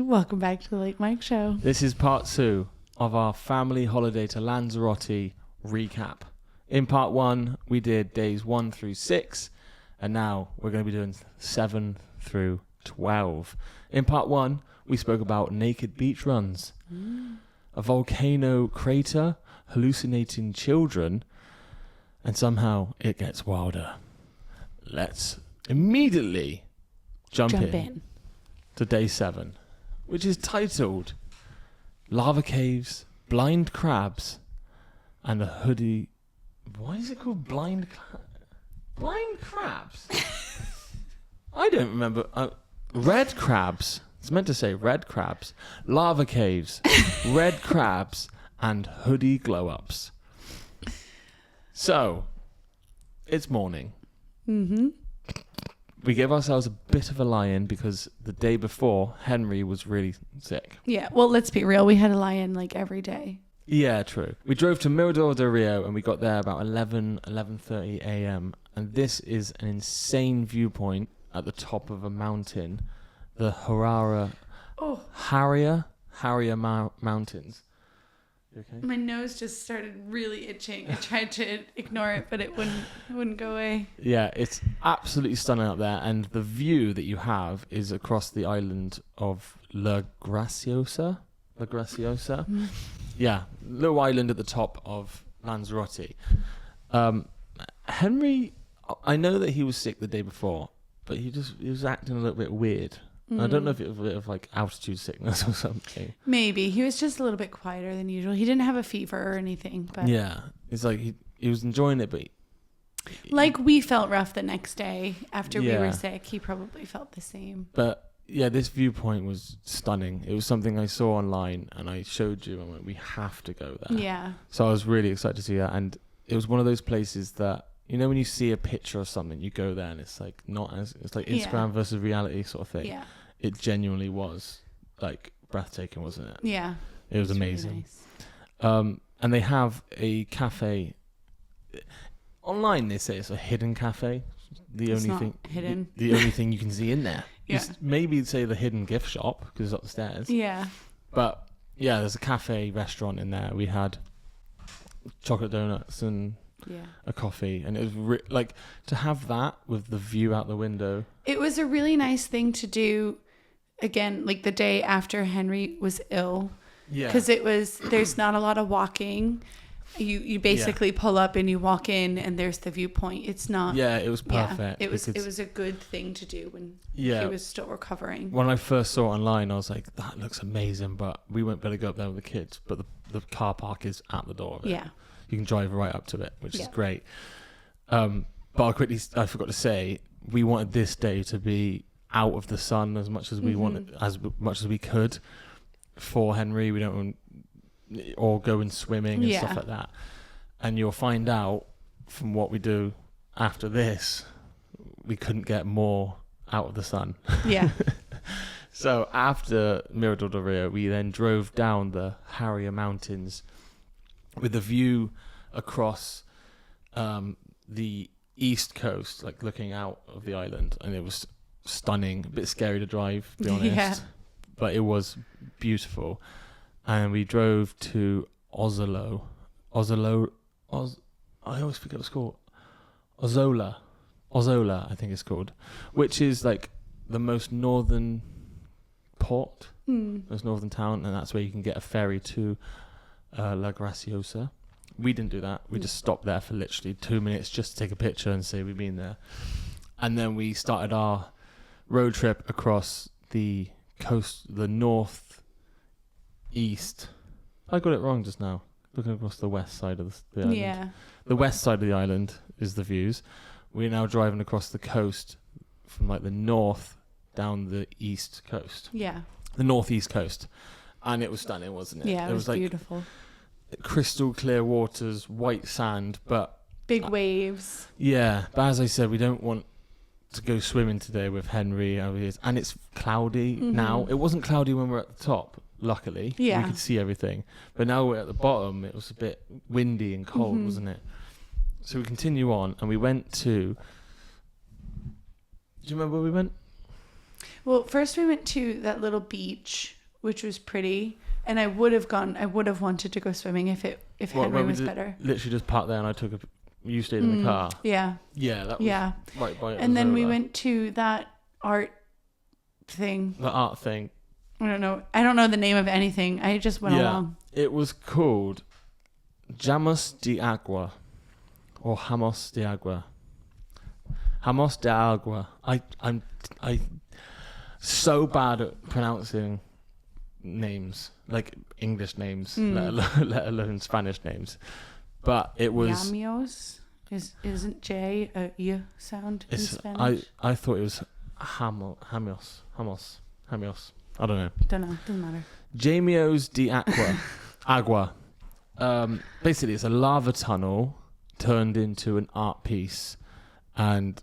Welcome back to the Late Mike Show. This is part 2 of our family holiday to Lanzarote recap. In part 1, we did days 1 through 6, and now we're going to be doing 7 through 12. In part 1, we spoke about naked beach runs, a volcano crater, hallucinating children, and somehow it gets wilder. Let's immediately jump in to day 7. Which is titled Lava Caves, Blind Crabs, and a Hoodie... Why is it called Blind Crabs? I don't remember. Red Crabs. It's meant to say Red Crabs. Lava Caves, Red Crabs, and Hoodie Glow-Ups. So, it's morning. Mm-hmm. We gave ourselves a bit of a lie-in because the day before, Henry was really sick. Yeah, well, let's be real. We had a lie-in like every day. Yeah, true. We drove to Mirador Del Rio and we got there about 11:30 a.m. And this is an insane viewpoint at the top of a mountain, the Harrier Mountains. You okay? My nose just started really itching. I tried to ignore it, but it wouldn't go away. Yeah, it's absolutely stunning up there, and the view that you have is across the island of La Graciosa. Yeah, little island at the top of Lanzarote. Henry, I know that he was sick the day before, but he was acting a little bit weird. I don't know if it was a bit of like altitude sickness or something. Maybe. He was just a little bit quieter than usual. He didn't have a fever or anything. But yeah, it's like he was enjoying it, but... like we felt rough the next day after we were sick. He probably felt the same. But yeah, this viewpoint was stunning. It was something I saw online and I showed you and went, we have to go there. Yeah. So I was really excited to see that. And it was one of those places that, you know, when you see a picture of something, you go there and it's like it's like Instagram versus reality sort of thing. Yeah. It genuinely was like breathtaking, wasn't it? Yeah. It was amazing. Really nice. And they have a cafe. Online they say it's a hidden cafe. The only thing you can see in there. Yeah. Maybe say the hidden gift shop because it's up the stairs. Yeah. But yeah, there's a cafe restaurant in there. We had chocolate donuts and a coffee, and it was like to have that with the view out the window. It was a really nice thing to do. Again, like the day after Henry was ill. Yeah. Because there's not a lot of walking. You basically pull up and you walk in and there's the viewpoint. It's not... Yeah, it was perfect. Yeah, it was a good thing to do when he was still recovering. When I first saw it online, I was like, that looks amazing, but we won't be able to go up there with the kids. But the car park is at the door of it. Yeah. You can drive right up to it, which is great. But I forgot to say, we wanted this day to be out of the sun as much as we wanted, as much as we could for Henry. We don't want... or going swimming and stuff like that. And you'll find out from what we do after this, we couldn't get more out of the sun. Yeah. So after Mirador del Rio, we then drove down the Harrier Mountains with a view across the east coast, like looking out of the island. And it was stunning, a bit scary to drive, to be honest. Yeah. But it was beautiful. And we drove to I always forget what it's called. Ozola, I think it's called, which is like the most northern port, most northern town, and that's where you can get a ferry to La Graciosa. We didn't do that. We just stopped there for literally 2 minutes just to take a picture and say we've been there. And then we started our road trip across the coast, the north east. I got it wrong just now. Looking across the west side of the island. Yeah. The west side of the island is the views. We're now driving across the coast from like the north down the east coast. Yeah. The northeast coast. And it was stunning, wasn't it? Yeah, it was like beautiful. Crystal clear waters, white sand, but... big waves. Yeah, but as I said, we don't want to go swimming today with Henry. And it's cloudy now. It wasn't cloudy when we were at the top. Luckily, we could see everything. But now we're at the bottom. It was a bit windy and cold, wasn't it? So we continue on, and we went to... Do you remember where we went? Well, first we went to that little beach, which was pretty, and I would have wanted to go swimming if Henry was better. Literally just parked there, and I took you stayed in the car. Yeah. Yeah, that was right by it. And then we went to that art thing. The art thing. I don't know the name of anything. I just went along. It was called Jameos del Agua or Jameos del Agua. Jameos del Agua. I'm so bad at pronouncing names, like English names, let alone Spanish names. But it was Jameos. Isn't J a Y sound in Spanish? I thought it was Jameos. I don't know. Doesn't matter. Jameos del Agua. Basically, it's a lava tunnel turned into an art piece, and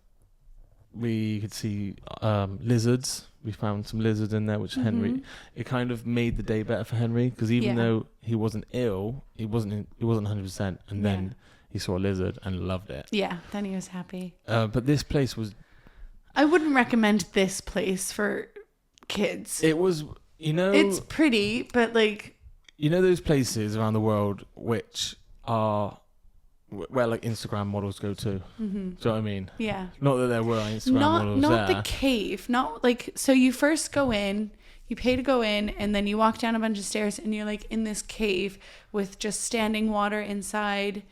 we could see lizards. We found some lizards in there, which Henry. It kind of made the day better for Henry because even though he wasn't ill, he wasn't 100%, and then he saw a lizard and loved it. Yeah, then he was happy. But this place was. I wouldn't recommend this place for kids. It was, it's pretty, but like. Those places around the world which are where like Instagram models go to. Do you know what I mean? Yeah. Not that there were Instagram models there. Not the cave. Not like, so you first go in, you pay to go in, and then you walk down a bunch of stairs and you're like in this cave with just standing water inside.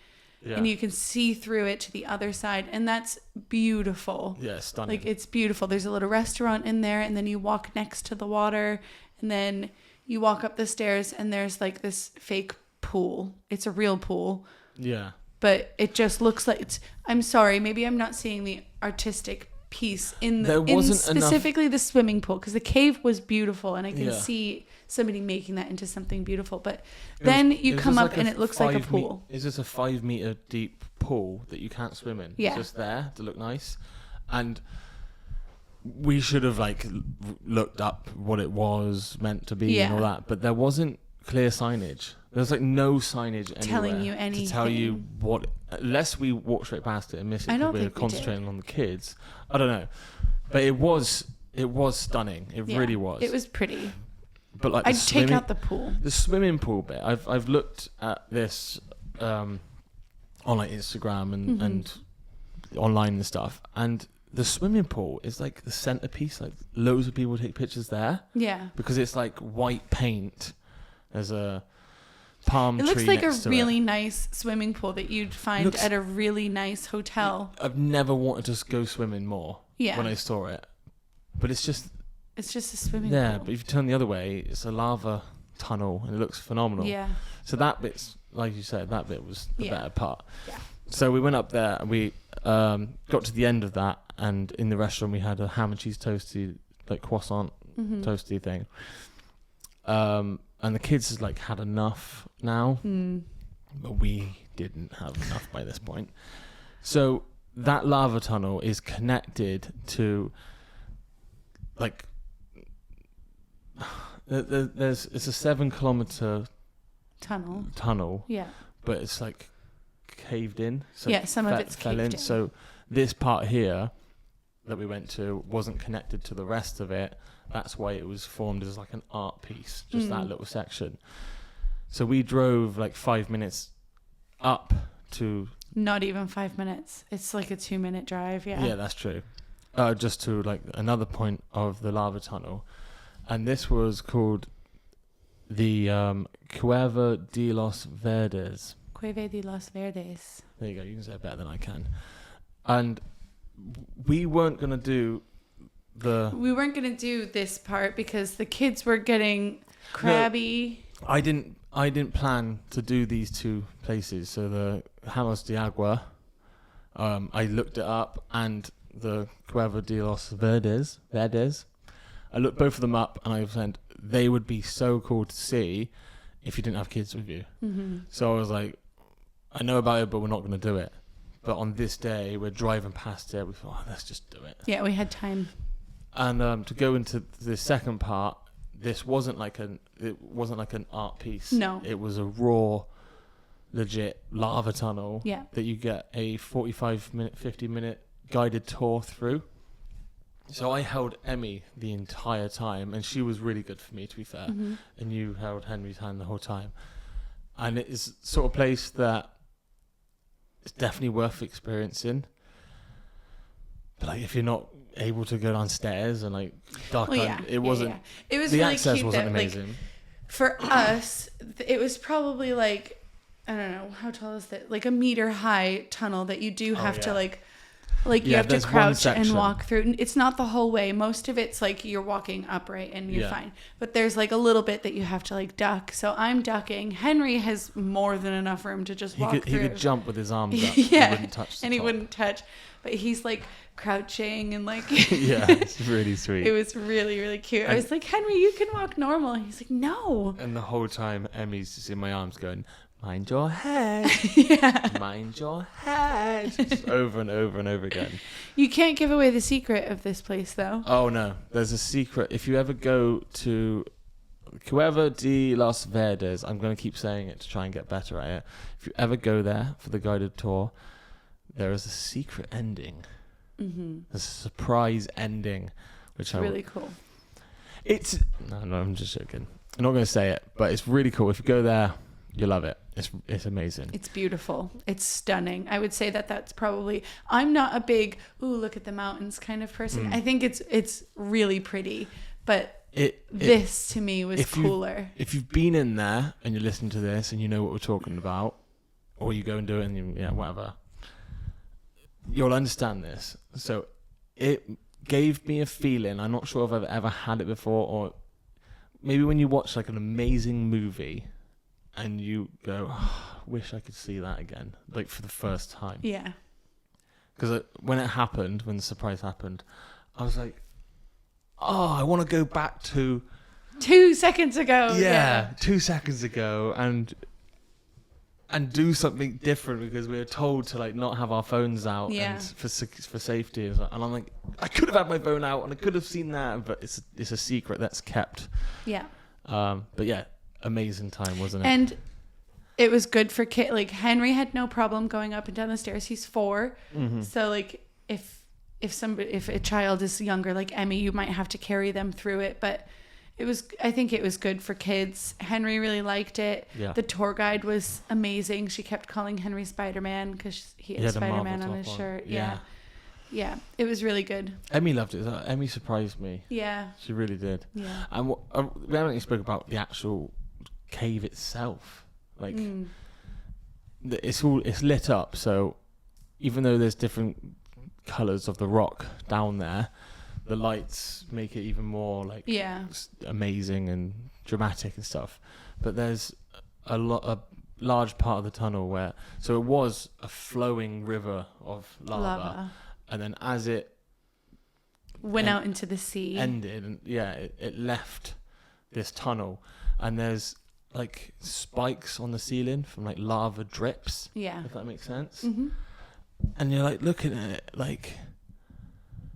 Yeah. And you can see through it to the other side. And that's beautiful. Yeah, stunning. Like it's beautiful. There's a little restaurant in there, and then you walk next to the water, and then you walk up the stairs and there's like this fake pool. It's a real pool. Yeah. But it just looks like I'm sorry, maybe I'm not seeing the artistic piece in specifically the swimming pool, because the cave was beautiful and I can see somebody making that into something beautiful. But then you come up and it looks like a pool. Is this a 5 meter deep pool that you can't swim in? Yeah. It's just there to look nice. And we should have like looked up what it was meant to be and all that, but there wasn't clear signage. There's like no signage anywhere telling you anything. To tell you what, unless we walk straight past it and miss it because we're concentrating on the kids. I don't know, but it was stunning. It really was. It was pretty. But like I'd take out the pool. The swimming pool bit. I've looked at this on like Instagram and online and stuff, and the swimming pool is like the centerpiece. Like loads of people take pictures there. Yeah. Because it's like white paint. There's a palm tree. It looks like a really nice swimming pool that you'd find at a really nice hotel. I've never wanted to go swimming more. Yeah. When I saw it, but it's just a swimming pool. Yeah, but if you turn the other way, it's a lava tunnel and it looks phenomenal. Yeah. So that bit's, like you said, that bit was the better part. Yeah. So we went up there and we got to the end of that, and in the restaurant we had a ham and cheese toasty, like croissant toasty thing. And the kids like had enough now, but we didn't have enough by this point. So that lava tunnel is connected to like it's a 7 kilometer tunnel. Yeah. But it's like caved in. So some of it's caved in. So this part here that we went to wasn't connected to the rest of it. That's why it was formed as like an art piece, just that little section. So we drove like 5 minutes up to... Not even 5 minutes. It's like a 2-minute drive, yeah. Yeah, that's true. Just to like another point of the lava tunnel. And this was called the Cueva de los Verdes. Cueva de los Verdes. There you go. You can say it better than I can. And we weren't going to do this part because the kids were getting crabby. No, I didn't plan to do these two places. So the Jameos del Agua, I looked it up, and the Cueva de los Verdes. I looked both of them up, and I said they would be so cool to see if you didn't have kids with you. Mm-hmm. So I was like, I know about it, but we're not going to do it. But on this day, we're driving past it. We thought, let's just do it. Yeah, we had time. And to go into the second part, this wasn't like an art piece. No, it was a raw, legit lava tunnel. Yeah. That you get a 45-minute, 50-minute guided tour through. So I held Emmy the entire time, and she was really good for me, to be fair. Mm-hmm. And you held Henry's hand the whole time. And it is sort of place that it's definitely worth experiencing. But like, if you're not able to go downstairs and like dark, it wasn't. Yeah. It was the really access cute. Wasn't amazing. Like, for us, it was probably like, I don't know, how tall is that? Like a meter high tunnel that you do have to like you have to crouch and walk through. It's not the whole way. Most of it's like you're walking upright and you're fine. But there's like a little bit that you have to like duck. So I'm ducking. Henry has more than enough room to just walk through. He could jump with his arms up. Yeah. He wouldn't touch the and top. He wouldn't touch. But he's like crouching and like... Yeah, it's really sweet. It was really, really cute. I was like, Henry, you can walk normal. He's like, no. And the whole time, Emmy's just in my arms going, mind your head. Mind your head. Just over and over and over again. You can't give away the secret of this place, though. Oh, no. There's a secret. If you ever go to Cueva de los Verdes, I'm going to keep saying it to try and get better at it. If you ever go there for the guided tour, there is a secret ending. Mm-hmm. A surprise ending. Which really cool. No, I'm just joking. I'm not going to say it, but it's really cool. If you go there, you love it. It's amazing. It's beautiful. It's stunning. I would say that's probably... I'm not a big, look at the mountains kind of person. I think it's really pretty. But this, to me, was cooler. If you've been in there and you're listening to this and you know what we're talking about, or you go and do it and whatever, you'll understand this. So it gave me a feeling. I'm not sure if I've ever had it before, or maybe when you watch like an amazing movie and you go, I wish I could see that again, like for the first time. Yeah. Because when the surprise happened, I was like, I want to go back to 2 seconds ago. Yeah, 2 seconds ago, and do something different, because we were told to like not have our phones out and for safety. And I'm like, I could have had my phone out and I could have seen that, but it's a secret that's kept. Yeah. But yeah, amazing time, wasn't it? And it was good for kids. Like Henry had no problem going up and down the stairs. He's 4, so like if a child is younger, like Emmy, you might have to carry them through it, but. I think it was good for kids. Henry really liked it. Yeah. The tour guide was amazing. She kept calling Henry Spider-Man because he had Spider-Man on his shirt. Yeah. Yeah. It was really good. Emmy loved it. Emmy surprised me. Yeah. She really did. Yeah. And we haven't even spoke about the actual cave itself. Like, it's lit up. So even though there's different colours of the rock down there, the lights make it even more like amazing and dramatic and stuff. But there's a large part of the tunnel where, so it was a flowing river of lava. And then as it went out into the sea, ended, and it left this tunnel, and there's like spikes on the ceiling from like lava drips. Yeah, if that makes sense. Mm-hmm. And you're like looking at it like,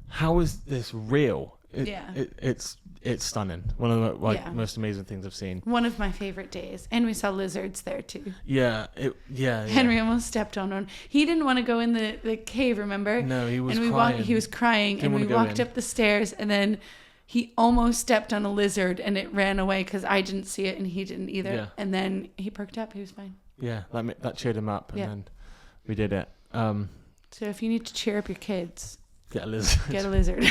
how is this real? It's stunning. One of the most amazing things I've seen. One of my favorite days. And we saw lizards there too. Yeah. Henry almost stepped on one. He didn't want to go in the cave, remember? No, he was crying. He was crying, and we walked up the stairs, and then he almost stepped on a lizard and it ran away because I didn't see it and he didn't either. Yeah. And then he perked up. He was fine. Yeah, that cheered him up, and then we did it. So if you need to cheer up your kids... Get a lizard.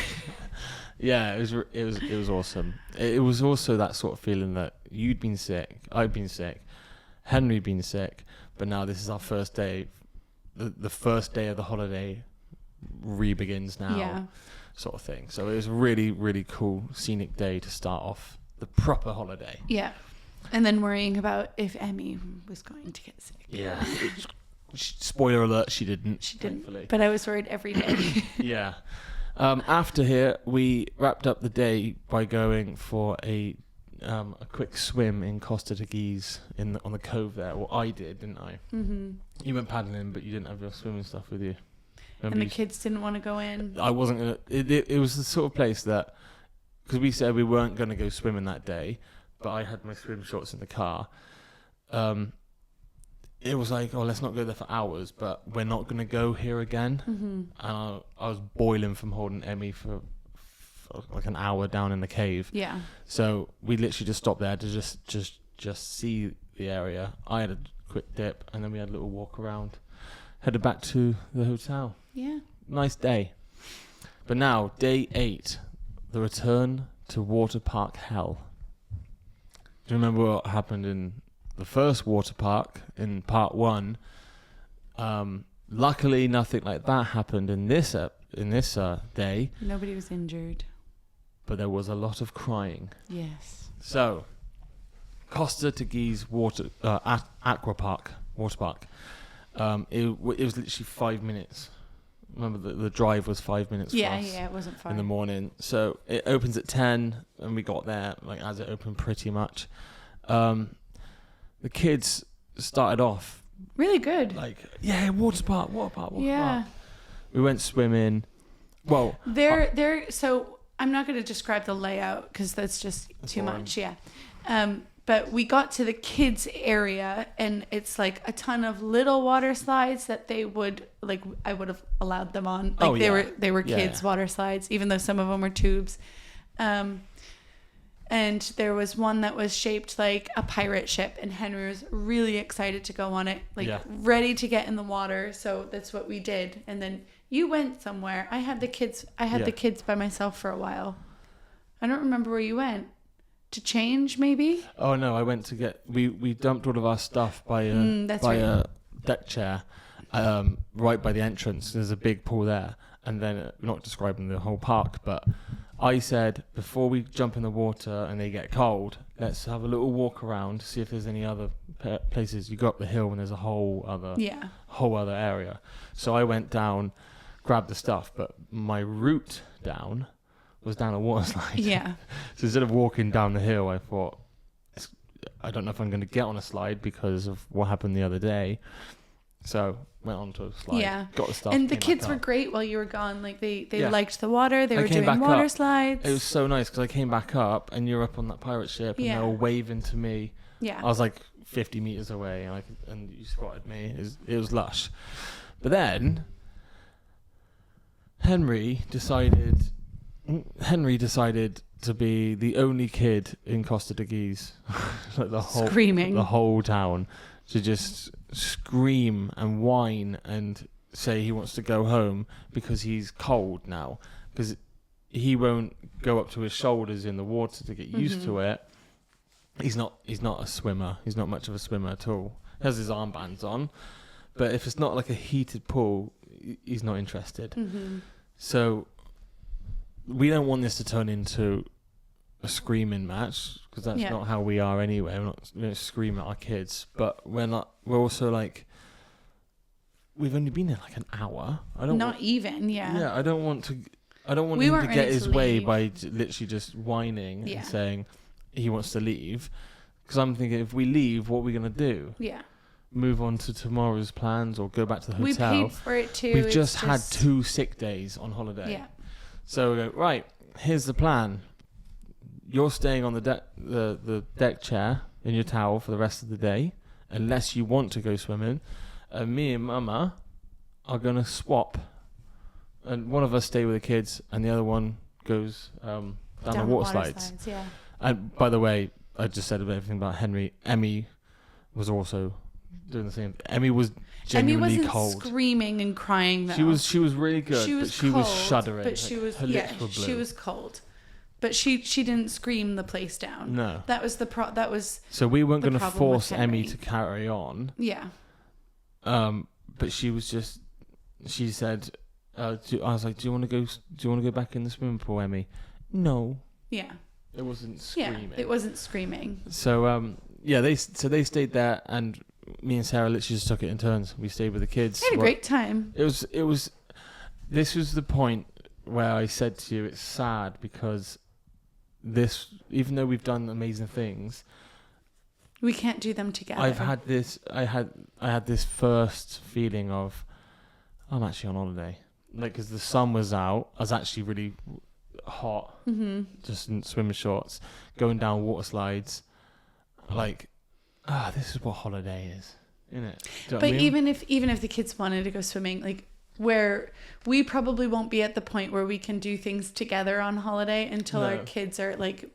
Yeah, it was awesome. It was also that sort of feeling that you'd been sick, I'd been sick, Henry'd been sick, but now this is our first day. The first day of the holiday re-begins now, sort of thing. So it was a really, really cool scenic day to start off the proper holiday. Yeah, and then worrying about if Emmy was going to get sick. Yeah. Spoiler alert, she didn't. Thankfully. But I was worried every day. Yeah. After here, we wrapped up the day by going for a quick swim in Costa Teguise on the cove there. Well, I did, didn't I? Mm-hmm. You went paddling, but you didn't have your swimming stuff with you. Remember, and the kids didn't want to go in. I wasn't going to... It was the sort of place that... Because we said we weren't going to go swimming that day, but I had my swim shorts in the car. It was like, let's not go there for hours, but we're not going to go here again. Mm-hmm. And I was boiling from holding Emmy for like an hour down in the cave. Yeah. So we literally just stopped there to just see the area. I had a quick dip, and then we had a little walk around. Headed back to the hotel. Yeah. Nice day. But now, day 8, the return to water park hell. Do you remember what happened in the first water park in part 1? Luckily, nothing like that happened in this day. Nobody was injured. But there was a lot of crying. Yes. So, Costa Teguise Aqua Park, water park. It was literally 5 minutes. Remember, the drive was 5 minutes for us. Yeah, it wasn't far. In the morning. So it opens at 10, and we got there like as it opened pretty much. The kids started off really good. Like, yeah, water park. Yeah. We went swimming. Well, so I'm not going to describe the layout because that's just too boring. much. Yeah. But we got to the kids area, and it's like a ton of little water slides that they would like. I would have allowed them on. Like they were kids water slides, even though some of them were tubes. And there was one that was shaped like a pirate ship, and Henry was really excited to go on it, ready to get in the water. So that's what we did. And then you went somewhere. I had the kids by myself for a while. I don't remember where you went. To change, maybe? Oh no, I went to get. We dumped all of our stuff by a deck chair, right by the entrance. There's a big pool there, and then not describing the whole park, but I said before we jump in the water and they get cold, let's have a little walk around, see if there's any other places. You go up the hill and there's a whole other area. So I went down, grabbed the stuff, but my route down was down a water slide. Yeah. So instead of walking down the hill, I thought, I don't know if I'm going to get on a slide because of what happened the other day. So went onto a slide. Yeah. Got the stuff. And the kids were great while you were gone. Like they liked the water. They were doing water slides. It was so nice because I came back up and you're up on that pirate ship and they were waving to me. Yeah. I was like 50 meters away and you spotted me. It was lush. But then Henry decided to be the only kid in Costa Teguise, like screaming the whole town, to just scream and whine and say he wants to go home because he's cold now, because he won't go up to his shoulders in the water to get used to it. He's not a swimmer. He's not much of a swimmer at all. He has his armbands on, but if it's not like a heated pool, he's not interested. So we don't want this to turn into a screaming match, because that's not how we are anyway. We're not scream at our kids, but we're also like, we've only been there like an hour. I don't want him to get his way by literally just whining and saying he wants to leave, because I'm thinking, if we leave, what are we going to do? Move on to tomorrow's plans or go back to the hotel? We paid for it too. We've just had 2 sick days on holiday. So we go, right, here's the plan. You're staying on the deck chair in your towel for the rest of the day, unless you want to go swimming. And me and Mama are going to swap. And one of us stay with the kids, and the other one goes down the water slides. And by the way, I just said everything about Henry. Emmy was also doing the same. Emmy was genuinely wasn't cold, screaming and crying though. She was really good. She was shuddering. But she was her lips were blue. She was cold. But she didn't scream the place down. No. That was that was. So we weren't going to force Emmy to carry on. Yeah. But she was just. She said, I was like, do you want to go back in the swimming pool, Emmy? No. Yeah. It wasn't screaming. Yeah, it wasn't screering. So they stayed there, and me and Sarah literally just took it in turns. We stayed with the kids. We had a great time. This was the point where I said to you, it's sad because even though we've done amazing things, we can't do them together. I had this first feeling of, I'm actually on holiday, like, because the sun was out. I was actually really hot, just in swimming shorts, going down water slides, like, this is what holiday is, isn't it? But even if the kids wanted to go swimming, like, where we probably won't be at the point where we can do things together on holiday until our kids are like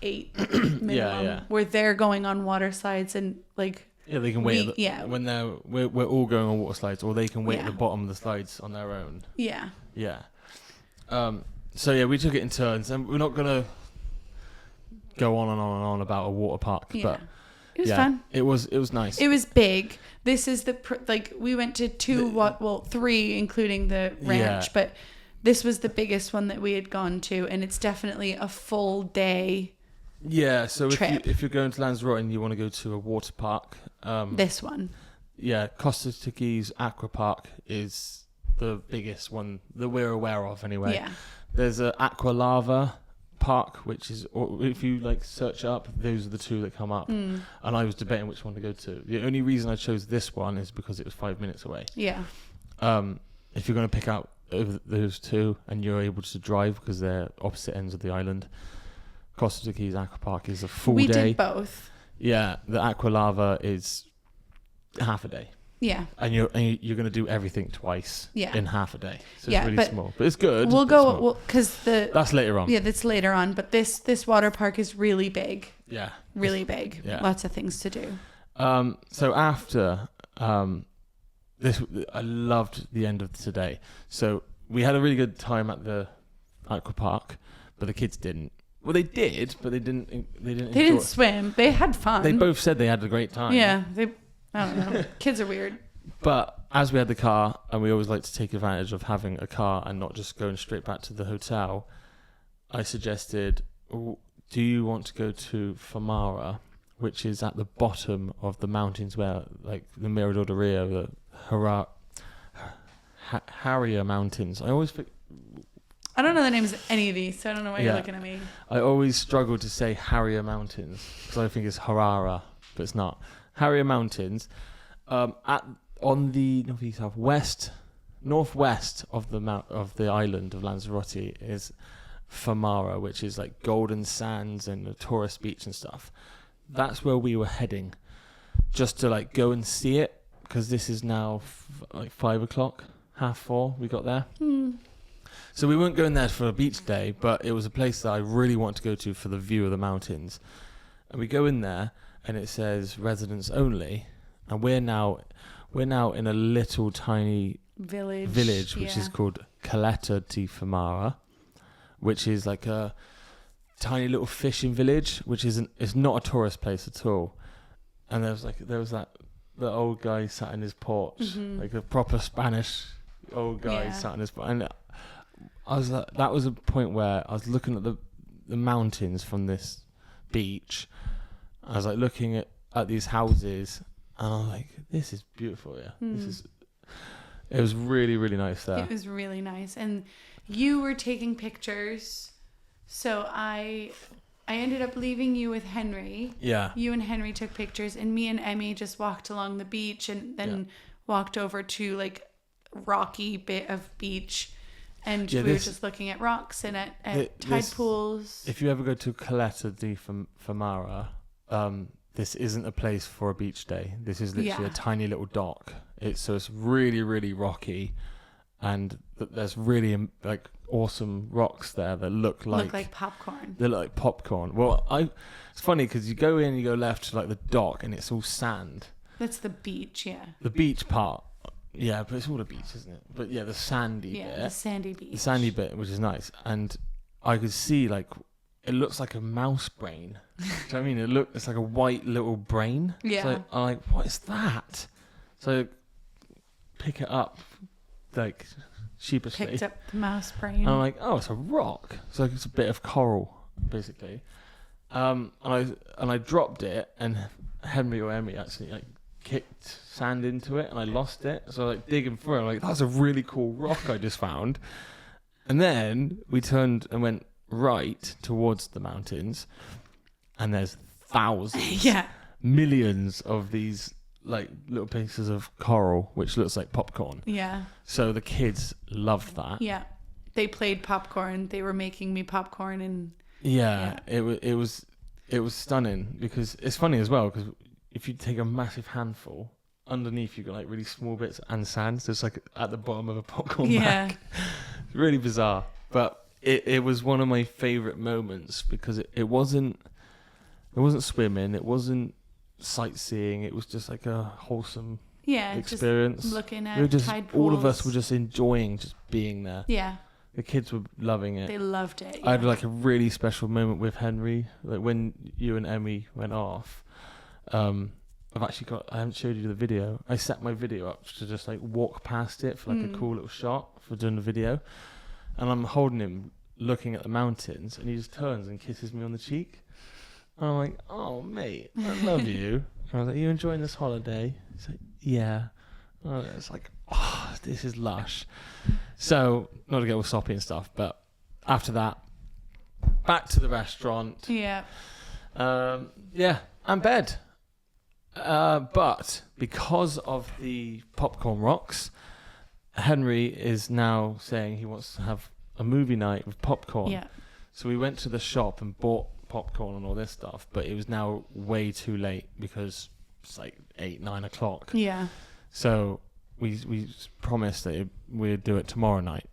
8 minimum, where they're going on water slides and like they can wait when we're all going on water slides, or they can wait at the bottom of the slides on their own. So we took it in turns, and we're not gonna go on and on and on about a water park, but it was fun. It was nice. It was big. This is we went to 3 including the ranch, but this was the biggest one that we had gone to, and it's definitely a full day. Yeah, so if you're going to Lanzarote and you want to go to a water park, this one. Yeah, Costa Teguise Aqua Park is the biggest one that we're aware of anyway. Yeah. There's a AquaLava park, which is, or if you like search up, those are the 2 that come up. And I was debating which one to go to. The only reason I chose this one is because it was 5 minutes away. Yeah. If you're going to pick out those 2 and you're able to drive because they're opposite ends of the island, Costa Teguise Aqua Park is a full day. We did both. Yeah, the AquaLava is half a day. Yeah. And you're going to do everything twice in half a day. So it's really small. But it's good. We'll go, because that's later on. Yeah, that's later on. But this water park is really big. Yeah. Really big. Yeah. Lots of things to do. So after this, I loved the end of today. So we had a really good time at the Aqua Park, but the kids didn't. Well, they did, but they didn't. They didn't swim. They had fun. They both said they had a great time. Yeah, I don't know. Kids are weird. But as we had the car, and we always like to take advantage of having a car and not just going straight back to the hotel, I suggested, do you want to go to Famara, which is at the bottom of the mountains where, like, the Mirador del Rio, the Harrier Mountains. I don't know the names of any of these, so I don't know why you're looking at me. I always struggle to say Harrier Mountains because I think it's Harara, but it's not. Harrier Mountains, on the northwest of the island of Lanzarote is Famara, which is like golden sands and a tourist beach and stuff. That's where we were heading, just to like go and see it, because this is now like 5 o'clock, 4:30. We got there. So we weren't going there for a beach day, but it was a place that I really want to go to for the view of the mountains. And we go in there, and it says residents only, and we're now in a little tiny village which is called Calero de Famara, which is like a tiny little fishing village, which it's not a tourist place at all. And there was the old guy sat in his porch, like a proper Spanish old guy sat in his porch. And I was like, that was a point where I was looking at the mountains from this beach. I was like looking at these houses, and I was like, this is beautiful. It was really, really nice there. It was really nice. And you were taking pictures, so I ended up leaving you with Henry. Yeah. You and Henry took pictures, and me and Emmy just walked along the beach, and then walked over to like rocky bit of beach. And we were just looking at rocks and at tide pools. If you ever go to Calero de Famara, this isn't a place for a beach day. This is literally a tiny little dock. It's really, really rocky, and there's really like awesome rocks there that look like popcorn. They look like popcorn. Well, it's funny because you go in, you go left to like the dock, and it's all sand. That's the beach, yeah. The beach part. Yeah, but it's all a beach, isn't it? But yeah, the sandy bit. Yeah, the sandy beach. The sandy bit, which is nice. And I could see, like, it looks like a mouse brain. Do you know what I mean? It's like a white little brain. Yeah. So I'm like, what is that? So pick it up, like, sheepishly. Picked up the mouse brain. And I'm like, oh, it's a rock. So it's a bit of coral, basically. And I dropped it, and Henry or Emmy actually, like, kicked sand into it, and I lost it. So like digging through, I'm like, that's a really cool rock I just found. And then we turned and went right towards the mountains, and there's thousands, millions of these like little pieces of coral, which looks like popcorn. Yeah. So the kids loved that. Yeah. They played popcorn. They were making me popcorn, and it was stunning, because it's funny as well, because if you take a massive handful underneath you got like really small bits and sand. So it's like at the bottom of a popcorn Yeah. bag. Really bizarre. But it was one of my favourite moments because it wasn't swimming, it wasn't sightseeing, it was just like a wholesome experience. Just looking at tide pools. All of us were just enjoying just being there. Yeah. The kids were loving it. They loved it. Yeah. I had like a really special moment with Henry. Like when you and Emmy went off, I haven't showed you the video. I set my video up to just like walk past it for like a cool little shot for doing the video. And I'm holding him looking at the mountains and he just turns and kisses me on the cheek. And I'm like, oh mate, I love you. And I was like, are you enjoying this holiday? He's like, yeah. And it's like, oh, this is lush. So, not to get all soppy and stuff, but after that, back to the restaurant. Yeah. And bed. But because of the popcorn rocks, Henry is now saying he wants to have a movie night with popcorn. Yeah. So we went to the shop and bought popcorn and all this stuff, but it was now way too late because it's like 8-9 o'clock. Yeah. So we promised that we'd do it tomorrow night,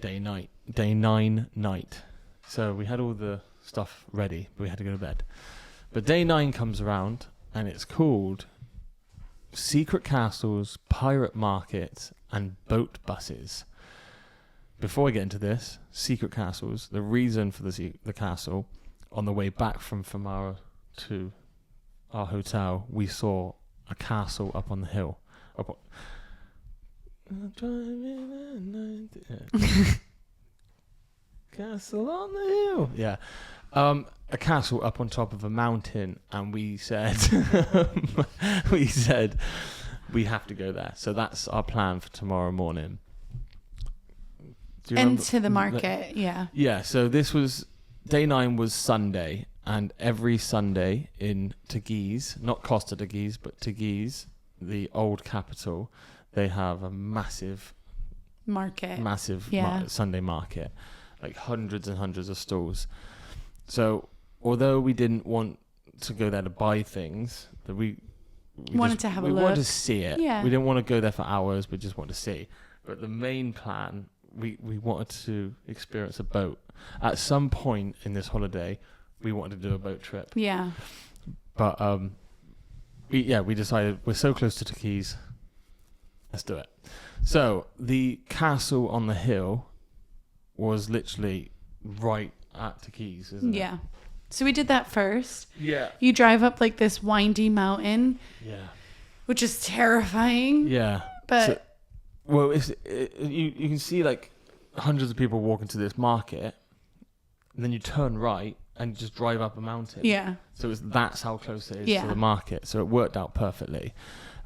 day 9 night. So we had all the stuff ready, but we had to go to bed. But day 9 comes around and it's called Secret Castles, Pirate Markets and Boat Buses. Before I get into this, Secret Castles, the reason for the castle, on the way back from Famara to our hotel, we saw a castle up on the hill. Castle on the hill. Yeah. A castle up on top of a mountain, and we said we have to go there. So that's our plan for tomorrow morning. And to the market, yeah. Yeah, so this was day 9 was Sunday, and every Sunday in Teguise, not Costa Teguise, but Teguise, the old capital, they have a massive Sunday market, like hundreds and hundreds of stalls. So although we didn't want to go there to buy things, that we wanted to have a look. We wanted to see it. Yeah. We didn't want to go there for hours. We just wanted to see. But the main plan, we wanted to experience a boat. At some point in this holiday, we wanted to do a boat trip. Yeah. But we decided we're so close to Teguise, let's do it. So the castle on the hill was literally right at Teguise, isn't it? Yeah. So we did that first. Yeah. You drive up like this windy mountain. Yeah. Which is terrifying. Yeah. But you can see like hundreds of people walking to this market, and then you turn right and just drive up a mountain. Yeah. So that's how close it is to the market. So it worked out perfectly.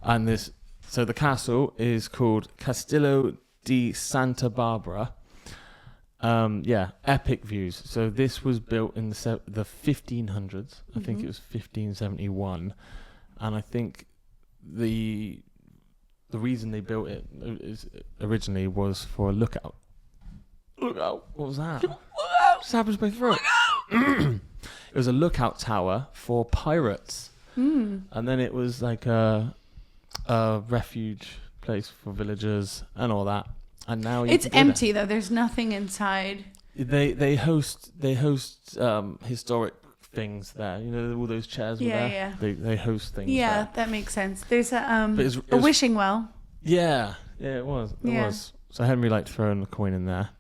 And so the castle is called Castillo di Santa Barbara. Epic views. So this was built in the 1500s. I think it was 1571, and I think the reason they built it originally was for a lookout. Lookout! What was that? Just happens to my throat. It was a lookout tower for pirates, and then it was like a refuge place for villagers and all that. And now it's empty though. There's nothing inside. They host historic things there. You know, all those chairs were there. Yeah. They host things. Yeah, there. that makes sense. There's a it was wishing well. Yeah, it was. It was. So Henry liked throwing a coin in there.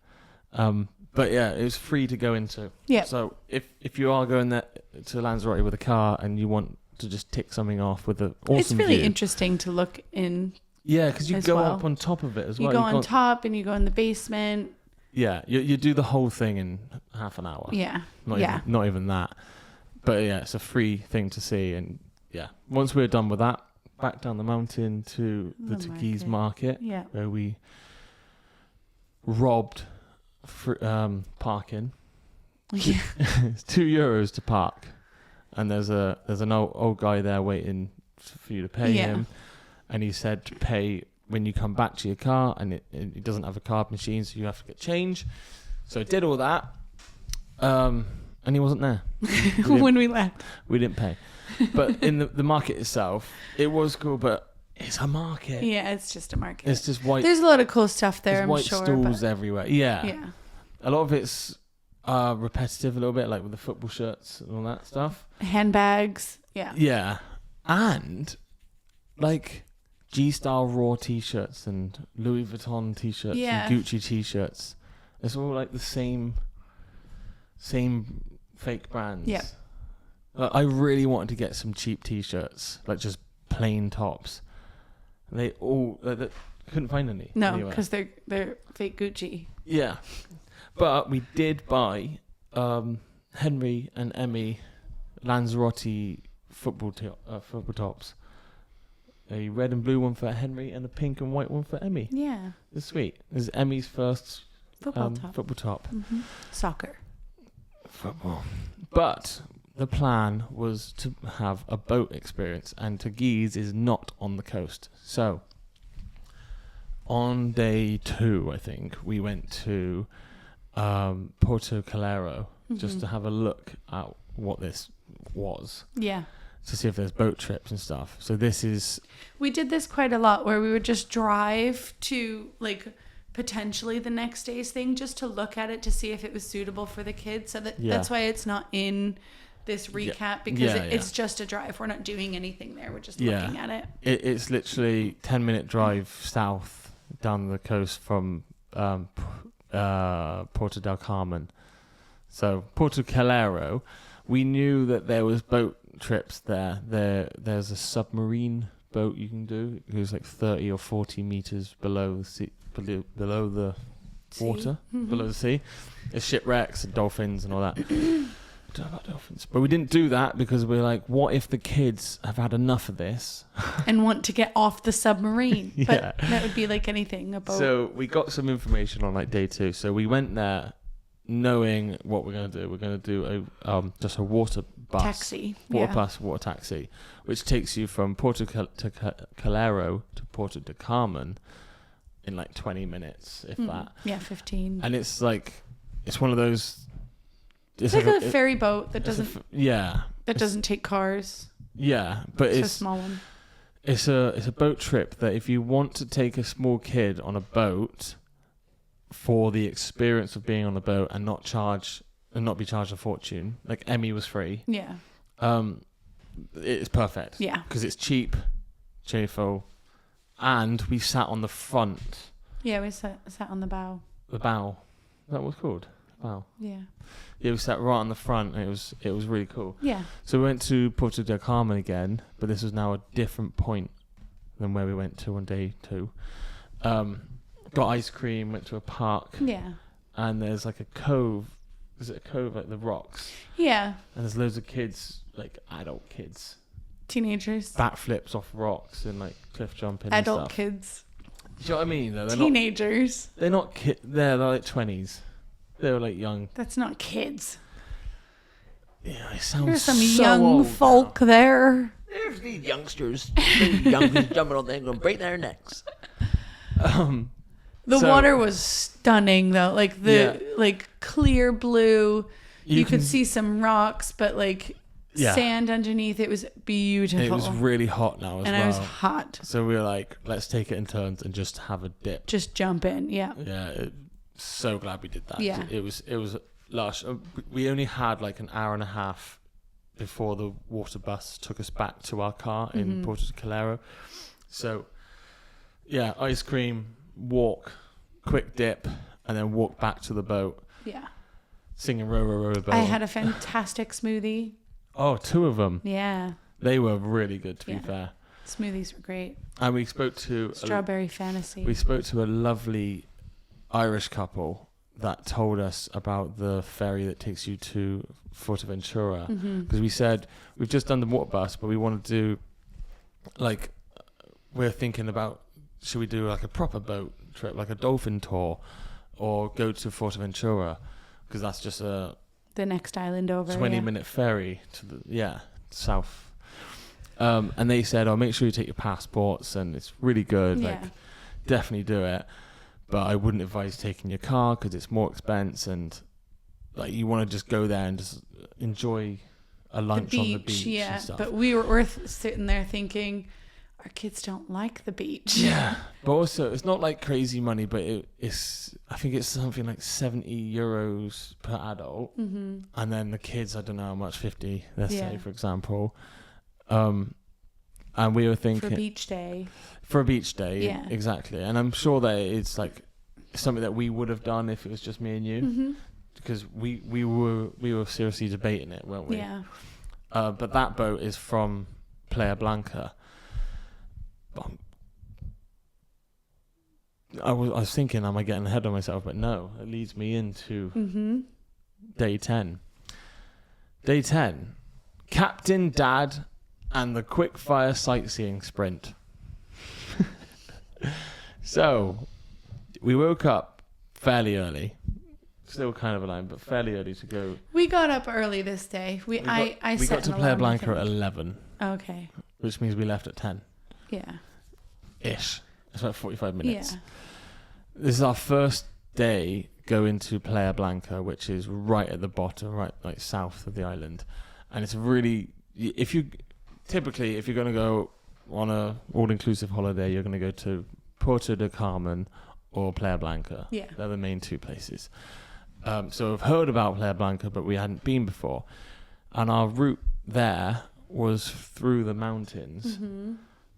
But yeah, it was free to go into. Yeah. So if you are going there to Lanzarote with a car and you want to just tick something off with an awesome it's really view, interesting to look in. Yeah, because you go up on top of it as well. You go on top and you go in the basement. Yeah, you do the whole thing in half an hour. Yeah. Not even that. But yeah, it's a free thing to see. And yeah, once we're done with that, back down the mountain to the Teguise market, where we robbed parking. Yeah. It's €2 to park. And there's an old guy there waiting for you to pay him. And he said to pay when you come back to your car, and it doesn't have a card machine, so you have to get change. So I did all that, and he wasn't there. When we left. We didn't pay. But in the market itself, it was cool, but It's a market. Yeah, it's just a market. It's just white. There's a lot of cool stuff there, I'm white sure. Stalls everywhere. Yeah. Yeah. A lot of it's repetitive a little bit, like with the football shirts and all that stuff. Handbags. Yeah. Yeah. And like G-Style Raw t-shirts and Louis Vuitton t-shirts and Gucci t-shirts. It's all like the same fake brands. Yeah. I really wanted to get some cheap t-shirts, like just plain tops. They all couldn't find any. No, because they're fake Gucci. Yeah, but we did buy Henry and Emmy Lanzarote football tops. A red and blue one for Henry and a pink and white one for Emmy. Yeah, it's sweet. This is Emmy's first football top. Mm-hmm. Soccer. Football. But the plan was to have a boat experience, and Teguise is not on the coast. So, on day 2, I think, we went to Puerto Calero just to have a look at what this was. Yeah. To see if there's boat trips and stuff. So this is... We did this quite a lot, where we would just drive to, like, potentially the next day's thing, just to look at it to see if it was suitable for the kids. So that's why it's not in this recap, because it's just a drive. We're not doing anything there. We're just looking at it. It's literally 10-minute drive south down the coast from Puerto del Carmen. So Puerto Calero, we knew that there was boat trips there. There's a submarine boat you can do. It goes like 30 or 40 meters below the sea, below the water, below the sea. There's shipwrecks and dolphins and all that. I don't know about dolphins, but we didn't do that because we're like, what if the kids have had enough of this and want to get off the submarine? But that would be like anything, a boat. So we got some information on like day 2. So we went there knowing what we're going to do. We're going to do just a water bus taxi, water taxi, which takes you from Puerto Calero to Puerto de Carmen in like 20 minutes, if that. Yeah, 15. And it's like, it's one of those. It's like a ferry boat that doesn't. That doesn't take cars. Yeah, but it's a small one. It's a boat trip that if you want to take a small kid on a boat for the experience of being on a boat and not be charged a fortune, like Emmy was free. Yeah. It's perfect. Yeah. Because it's cheap, cheerful, and we sat on the front. Yeah, we sat on the bow. The bow. Is that what's called? Bow. Yeah. Yeah, we sat right on the front, and it was really cool. Yeah. So we went to Puerto del Carmen again, but this was now a different point than where we went to on day 2. Got ice cream, went to a park. Yeah. And there's like a cove. Is it a cove like the rocks? Yeah. And there's loads of kids, like adult kids. Teenagers. Backflips off rocks and like cliff jumping adult and stuff. Kids. Do you know what I mean? Though? Teenagers. They're not kids. They're like 20s. They were like young. That's not kids. Yeah, it sounds There's some so young old folk now. there. There's these youngsters. These youngsters jumping on there and going to break their necks. The water was stunning though. Like like clear blue. You could see some rocks, but like sand underneath. It was beautiful. It was really hot now as well. And I was hot. So we were like, let's take it in turns and just have a dip. Just jump in, yeah. Yeah, so glad we did that. Yeah. It was lush. We only had like an hour and a half before the water bus took us back to our car in Puerto Calero. So, yeah, ice cream, walk, quick dip, and then walk back to the boat. Yeah. Singing row, row, row the boat. I had a fantastic smoothie. Oh, 2 of them. Yeah. They were really good, to be fair. Smoothies were great. And we spoke to... Strawberry Fantasy. We spoke to a lovely Irish couple that told us about the ferry that takes you to Fuerteventura. Because we said, we've just done the water bus, but we want to do, like, we're thinking about, should we do like a proper boat trip, like a dolphin tour, or go to Fuerteventura? Because that's just the next island over. 20-minute ferry to the south. And they said, make sure you take your passports, and it's really good. Yeah. Like, definitely do it. But I wouldn't advise taking your car because it's more expense, and like you want to just go there and just enjoy a lunch on the beach. Yeah, and stuff. but we were sitting there thinking, our kids don't like the beach. Yeah. But also, it's not like crazy money, but I think it's something like €70 per adult. Mm-hmm. And then the kids, I don't know how much, 50, let's say, for example. And we were thinking... For a beach day. Yeah. Exactly. And I'm sure that it's like something that we would have done if it was just me and you. Mm-hmm. Because we were seriously debating it, weren't we? Yeah. But that boat is from Playa Blanca. I was thinking, am I getting ahead of myself? But no, it leads me into day 10. Day 10, Captain, Dad, and the quick-fire sightseeing sprint. So, we woke up fairly early. Still kind of a line, but fairly early to go. We got up early this day. We got to Playa Blanca at 11. Okay. Which means we left at 10. Yeah. Ish. It's about 45 minutes. Yeah. This is our first day going to Playa Blanca, which is right at the bottom, right like south of the island. And it's really, if you're going to go on a all-inclusive holiday, you're going to go to Puerto de Carmen or Playa Blanca. Yeah. They're the main two places. So I've heard about Playa Blanca, but we hadn't been before. And our route there was through the mountains,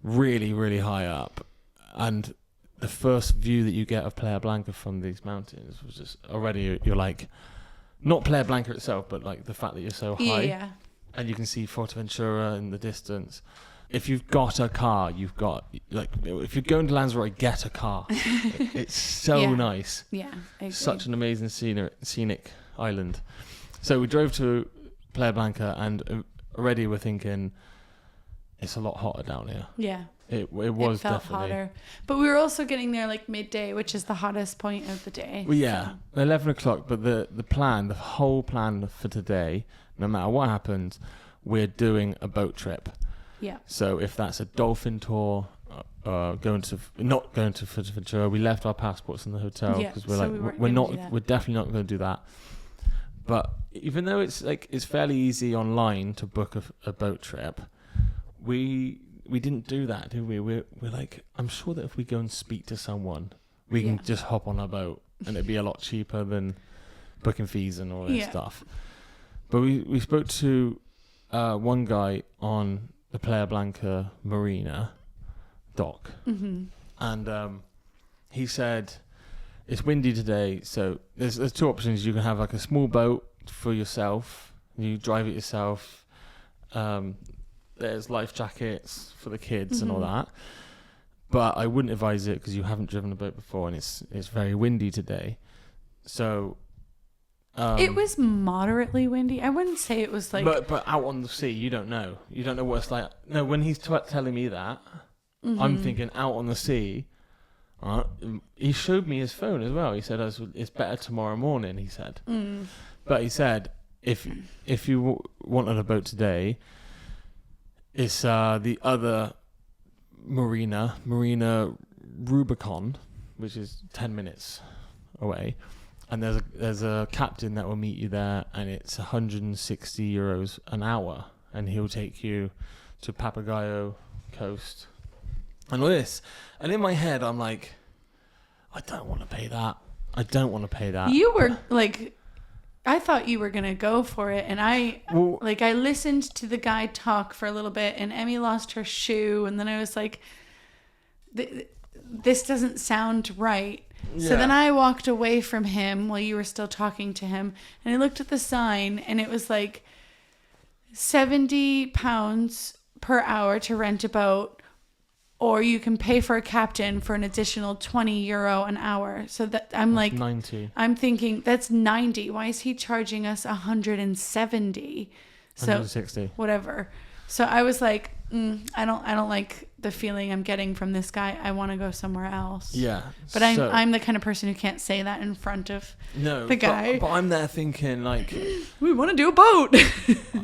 really, really high up. And the first view that you get of Playa Blanca from these mountains was just already, you're like, not Playa Blanca itself, but like the fact that you're so high. Yeah. And you can see Fuerteventura in the distance. If you've got a car, if you're going to Lanzarote, get a car. It's so nice. Yeah. Such an amazing scenic island. So we drove to Playa Blanca and already we're thinking it's a lot hotter down here. Yeah. It was felt definitely hotter. But we were also getting there like midday, which is the hottest point of the day. Well, yeah. So. 11 o'clock, but the whole plan for today, no matter what happens, we're doing a boat trip. Yeah. So if that's a dolphin tour, not going to Fuerteventura, we left our passports in the hotel because we're definitely not going to do that. But even though it's fairly easy online to book a boat trip, we didn't do that, did we? We're like, I'm sure that if we go and speak to someone, we can just hop on a boat and it'd be a lot cheaper than booking fees and all that stuff. But we spoke to one guy on the Playa Blanca Marina dock, and he said it's windy today, so there's two options. You can have like a small boat for yourself, you drive it yourself. There's life jackets for the kids and all that, but I wouldn't advise it because you haven't driven a boat before and it's very windy today. So it was moderately windy. I wouldn't say it was like... But out on the sea, you don't know. You don't know what it's like. No, when he's telling me that, I'm thinking out on the sea. He showed me his phone as well. He said, it's better tomorrow morning, he said. But he said, if you wanted a boat today, it's the other Marina Rubicon, which is 10 minutes away. And there's a captain that will meet you there, and it's €160 an hour, and he'll take you to Papagayo Coast and all this. And in my head, I'm like, I don't want to pay that. You were like, I thought you were gonna go for it, and I listened to the guy talk for a little bit, and Emmy lost her shoe, and then I was like, this doesn't sound right. Yeah. So then I walked away from him while you were still talking to him, and I looked at the sign, and it was like £70 per hour to rent a boat, or you can pay for a captain for an additional €20 an hour. So that I'm like 90. I'm thinking that's 90. Why is he charging us 170? So 160. Whatever. So I was like, I don't like the feeling I'm getting from this guy. I want to go somewhere else. Yeah. But I'm the kind of person who can't say that in front of the guy. But I'm there thinking like, we want to do a boat.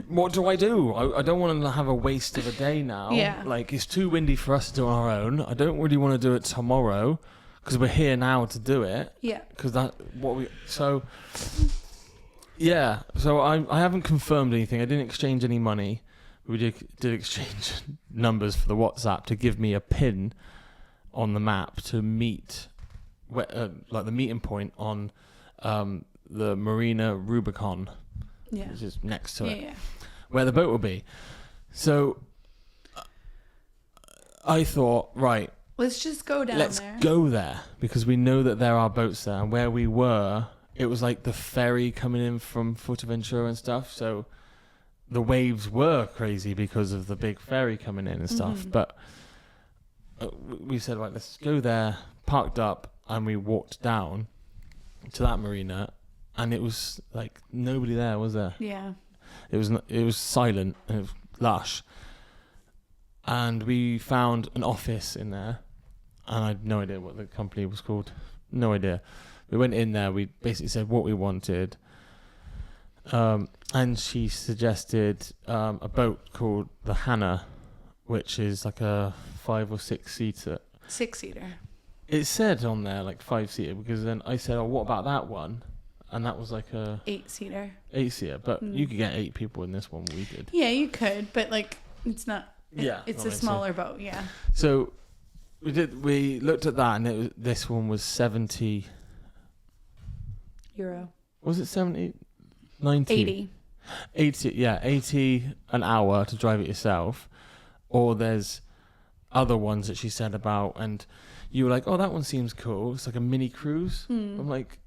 What do? I don't want to have a waste of a day now. Yeah. Like it's too windy for us to do on our own. I don't really want to do it tomorrow because we're here now to do it. Yeah. So I haven't confirmed anything. I didn't exchange any money. we did exchange numbers for the WhatsApp to give me a pin on the map to meet, like the meeting point on the Marina Rubicon, which is next to it, where the boat will be. So I thought, right, let's just go down there. Let's go there, because we know that there are boats there. And where we were, it was like the ferry coming in from Fuerteventura and stuff. So the waves were crazy because of the big ferry coming in and stuff. But we said, right, let's go there, parked up, and we walked down to that marina. And it was like nobody there, was there? Yeah. It was silent and it was lush. And we found an office in there. And I had no idea what the company was called. No idea. We went in there. We basically said what we wanted. And she suggested a boat called the Hannah, which is like a 5 or 6 seater. 6-seater. It said on there like 5-seater, because then I said, oh, what about that one? And that was like a 8-seater. 8-seater. But you could get 8 people in this one. We did. Yeah, you could, but like it's not. Yeah, it's a smaller boat. Yeah. So we looked at that, and this one was 70 euro. Was it 70? 90? 80. Yeah, 80 an hour to drive it yourself. Or there's other ones that she said about, and you were like, oh, that one seems cool. It's like a mini cruise. I'm like,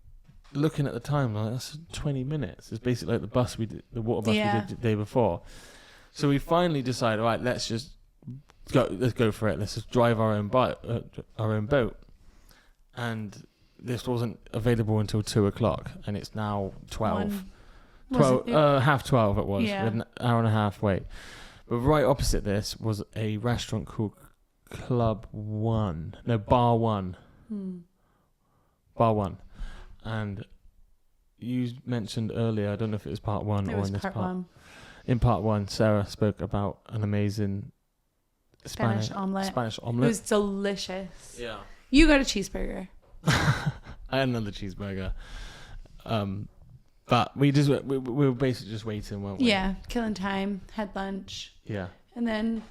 looking at the time, like, that's 20 minutes. It's basically like the water bus we did the day before. So we finally decided, right, let's go for it. Let's just drive our own boat. And this wasn't available until 2:00, and it's now 12. 12 it was. Yeah. We had an hour and a half wait. But right opposite this was a restaurant called Bar 1. Bar 1. And you mentioned earlier, I don't know if it was part 1 or in this part. One. In part 1, Sarah spoke about an amazing Spanish omelette. It was delicious. Yeah. You got a cheeseburger. I had another cheeseburger. But we were basically just waiting, weren't we? Yeah, killing time, had lunch. Yeah. And then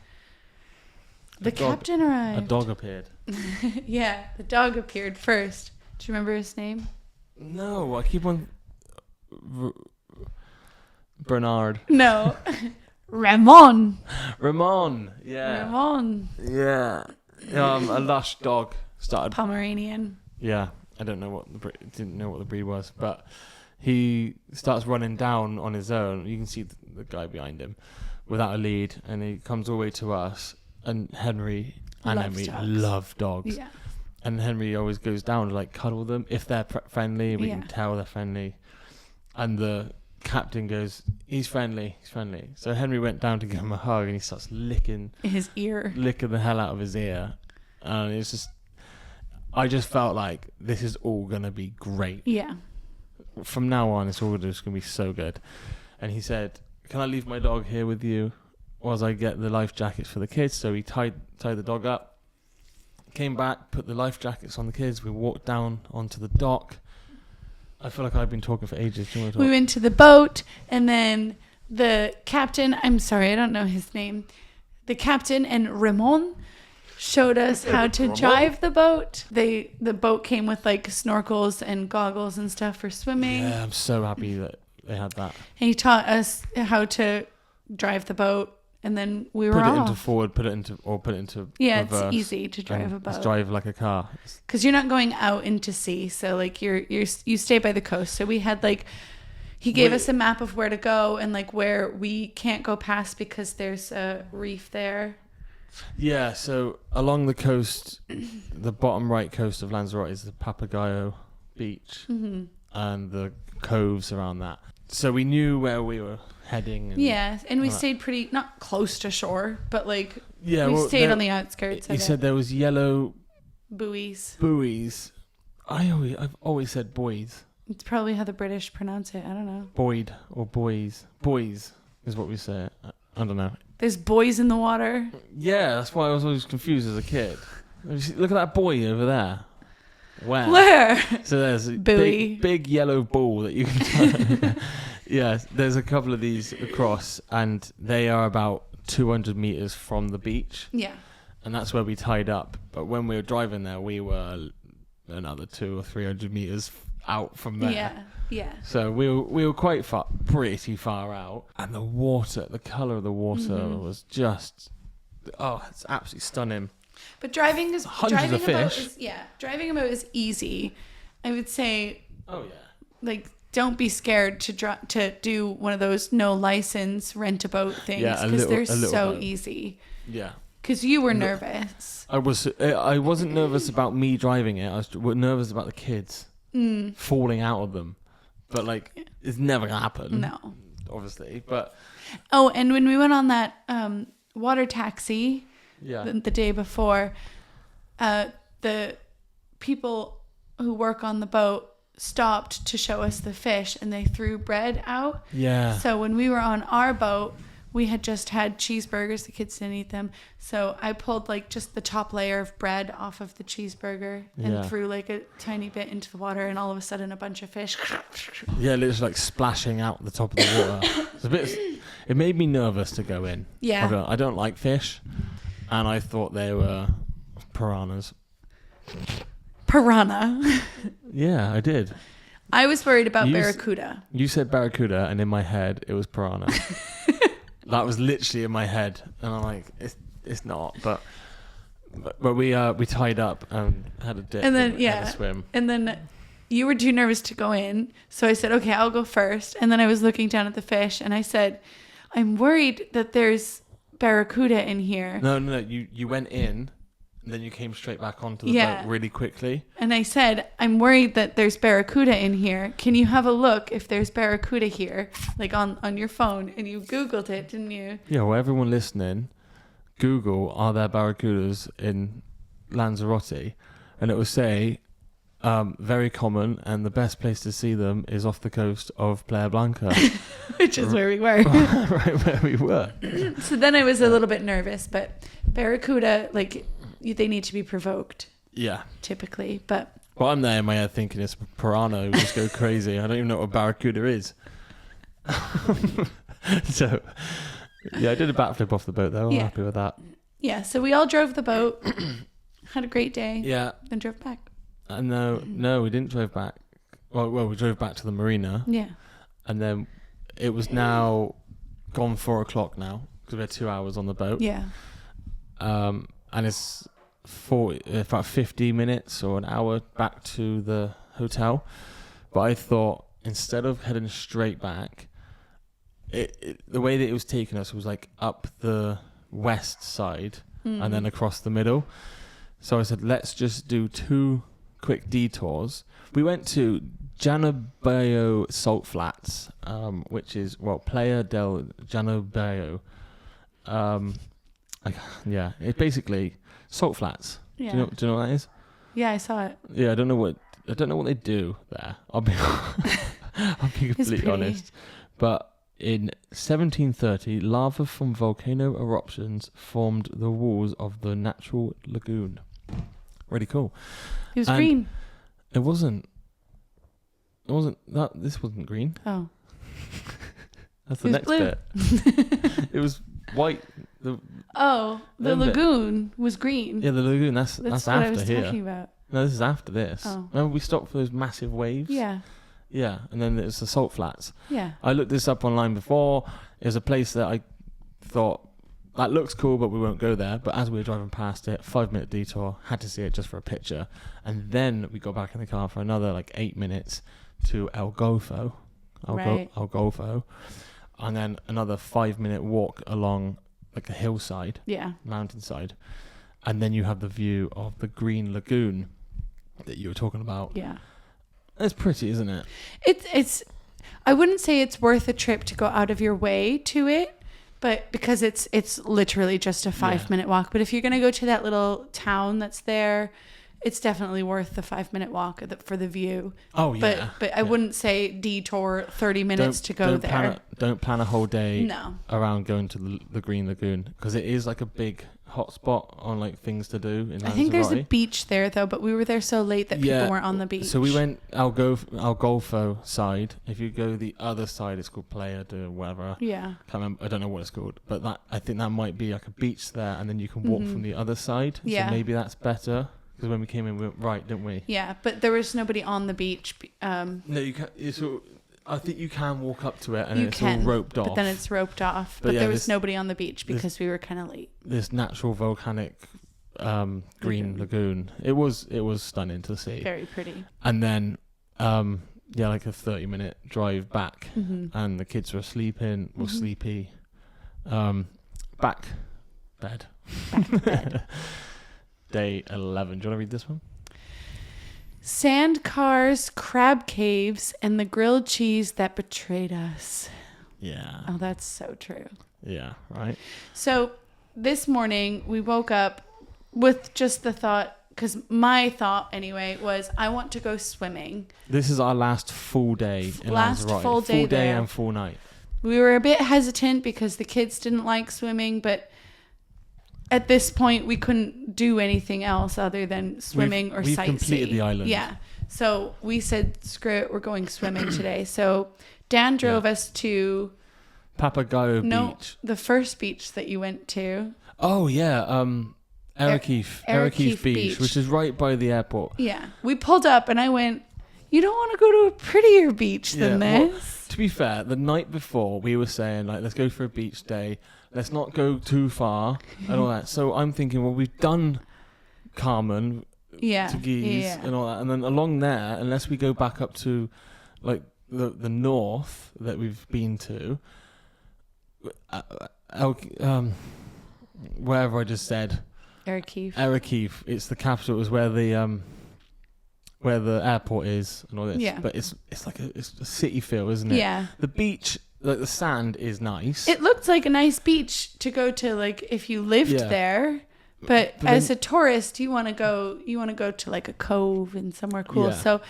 the captain arrived. A dog appeared. Yeah, the dog appeared first. Do you remember his name? No, I keep on... Bernard. No. Ramon. Yeah. Ramon. Yeah. A lush dog started... Pomeranian. Yeah. I didn't know what the breed was, but he starts running down on his own. You can see the guy behind him without a lead, and he comes all the way to us. And Henry love dogs. Yeah. And Henry always goes down to like cuddle them if they're friendly. We can tell they're friendly. And the captain goes, he's friendly. So Henry went down to give him a hug, and he starts licking his ear, licking the hell out of his ear. And it's just, I just felt like this is all gonna be great. Yeah. From now on, it's all just gonna be so good. And he said, "Can I leave my dog here with you whilst I get the life jackets for the kids?" So he tied the dog up, came back, put the life jackets on the kids. We walked down onto the dock. I feel like I've been talking for ages. Do you want to talk? We went to the boat, and then the captain, I'm sorry, I don't know his name. The captain and Ramon showed us how to drive the boat. The boat came with like snorkels and goggles and stuff for swimming. Yeah, I'm so happy that they had that. And he taught us how to drive the boat, and then we were put it off. into forward, put it into yeah, reverse. It's easy to drive a boat. Just drive like a car. Because you're not going out into sea, so like you stay by the coast. So we had like, he gave us a map of where to go and like where we can't go past because there's a reef there. Yeah, so along the coast, the bottom right coast of Lanzarote is the Papagayo Beach, and the coves around that. So we knew where we were heading. And we stayed pretty, not close to shore, but like we stayed on the outskirts. He said there was yellow buoys. I've always said buoys. It's probably how the British pronounce it. I don't know. Boyd or boys. Boys is what we say. I don't know. There's boys in the water. Yeah, that's why I was always confused as a kid. Look at that buoy over there. Wow. Where? So there's a buoy. big yellow ball that you can turn. Yeah, there's a couple of these across, and they are about 200 meters from the beach. Yeah. And that's where we tied up. But when we were driving there, we were another 200 or 300 meters out from there. Yeah. Yeah. So we were pretty far out. And the water, the color of the water was just, it's absolutely stunning. But driving a boat is easy. I would say. Oh yeah. Like, don't be scared to do one of those no license rent a boat things because they're so easy. Yeah. Because you were nervous. I wasn't nervous about me driving it. I was nervous about the kids falling out of them. But like, it's never gonna happen. No. Obviously, but. Oh, and when we went on that water taxi. Yeah. The day before, the people who work on the boat stopped to show us the fish, and they threw bread out. Yeah. So when we were on our boat, we had just had cheeseburgers. The kids didn't eat them. So I pulled like just the top layer of bread off of the cheeseburger and threw like a tiny bit into the water, and all of a sudden a bunch of fish. Yeah, literally like splashing out the top of the water. It made me nervous to go in. Yeah. I don't like fish. And I thought they were piranhas. Piranha. Yeah, I did. I was worried about barracuda. You said barracuda, and in my head, it was piranha. That was literally in my head. And I'm like, it's not. But we tied up and had a dip and then, had a swim. And then you were too nervous to go in. So I said, okay, I'll go first. And then I was looking down at the fish, and I said, I'm worried that there's barracuda in here. No, you went in, and then you came straight back onto the boat really quickly. And I said, I'm worried that there's barracuda in here. Can you have a look if there's barracuda here, like on your phone? And you Googled it, didn't you? Yeah, well, everyone listening, Google, are there barracudas in Lanzarote? And it will say, very common, and the best place to see them is off the coast of Playa Blanca. Which is where we were. Right where we were. So then I was a little bit nervous, but barracuda, like, they need to be provoked. Yeah. Typically, but... Well, I'm there in my head thinking it's piranha who just go crazy. I don't even know what a barracuda is. So, yeah, I did a backflip off the boat though. I'm happy with that. Yeah, so we all drove the boat, had a great day. Yeah. Then drove back. No, we didn't drive back. Well, we drove back to the marina. Yeah. And then it was now gone 4 o'clock now because we had 2 hours on the boat. Yeah. And it's about 50 minutes or an hour back to the hotel. But I thought instead of heading straight back, the way that it was taking us was like up the west side and then across the middle. So I said, let's just do 2 quick detours. We went to Janubio Salt Flats, which is Playa del Janubio. It's basically salt flats. Yeah. Do you know what that is? Yeah, I saw it. Yeah, I don't know what they do there. I'll be completely honest. But in 1730, lava from volcano eruptions formed the walls of the natural lagoon. Really cool. It was green. It wasn't. This wasn't green. Oh. That's the next blue. bit. It was white. The lagoon was green. Yeah, the lagoon. That's what after I was here. talking about. No, this is after this. Oh. Remember we stopped for those massive waves? Yeah. Yeah, and then there's the salt flats. Yeah. I looked this up online before. It was a place that I thought, that looks cool, but we won't go there. But as we were driving past it, 5-minute detour, had to see it just for a picture. And then we got back in the car for another 8 minutes to El Golfo. El Golfo. And then another 5-minute walk along a hillside. Yeah. Mountainside. And then you have the view of the green lagoon that you were talking about. Yeah. It's pretty, isn't it? It's I wouldn't say it's worth a trip to go out of your way to it, but because it's literally just a 5-minute walk. But if you're going to go to that little town that's there, it's definitely worth the 5-minute walk for the view. Oh, yeah. But I wouldn't say detour 30 minutes to go there. Don't plan a whole day No. around going to the Green Lagoon, because it is like a big hotspot on like things to do in Lanzarote. I think there's a beach there though, but we were there so late that people weren't on the beach. So we went our Golfo side. If you go the other side, it's called Playa de whatever. Yeah. Can't remember. I don't know what it's called, but I think that might be like a beach there, and then you can walk from the other side. Yeah. So maybe that's better. Because when we came in, we went right, didn't we? Yeah, but there was nobody on the beach. No, you can't. I think you can walk up to it, and it's all roped off. But then it's roped off. But there was nobody on the beach because we were kind of late. This natural volcanic green lagoon. It was stunning to see. Very pretty. And then, like a 30-minute drive back, and the kids were sleeping. Were sleepy. Back bed. Day 11. Do you want to read this one? Sand cars, crab caves, and the grilled cheese that betrayed us. Yeah. Oh, that's so true. Yeah, right. So this morning we woke up with just the thought, because my thought anyway was I want to go swimming. This is our last full day in Lanzarote. Full day there. And full night. We were a bit hesitant because the kids didn't like swimming, but at this point, we couldn't do anything else other than swimming or sightseeing. We've completed the island. Yeah. So we said, screw it, we're going swimming today. So Dan drove us to... Papagayo Beach. The first beach that you went to. Oh, yeah. Arrowkeef Beach, which is right by the airport. Yeah. We pulled up and I went, you don't want to go to a prettier beach than this? Well, to be fair, the night before, we were saying, like, let's go for a beach day. Let's not go too far and all that. So I'm thinking, well, we've done Carmen, Teguise and all that. And then along there, unless we go back up to like the north that we've been to, wherever I just said. Arrowkeef. It's the capital. It was where the airport is and all this. Yeah. But it's like it's a city feel, isn't it? Yeah. The beach... Like the sand is nice. It looked like a nice beach to go to, like if you lived there. But as a tourist, you want to go to like a cove and somewhere cool. Yeah. So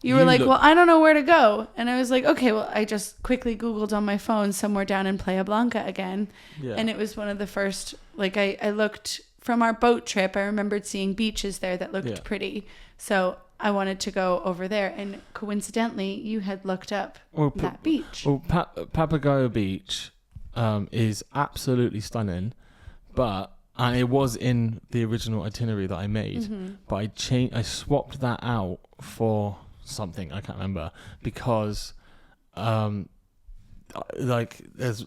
you were like, well, I don't know where to go. And I was like, okay, well, I just quickly Googled on my phone somewhere down in Playa Blanca again. Yeah. And it was one of the first, like I looked from our boat trip. I remembered seeing beaches there that looked pretty. So I wanted to go over there, and coincidentally, you had looked up that beach. Well, Papagayo Beach is absolutely stunning, and it was in the original itinerary that I made, but I swapped that out for something I can't remember because, there's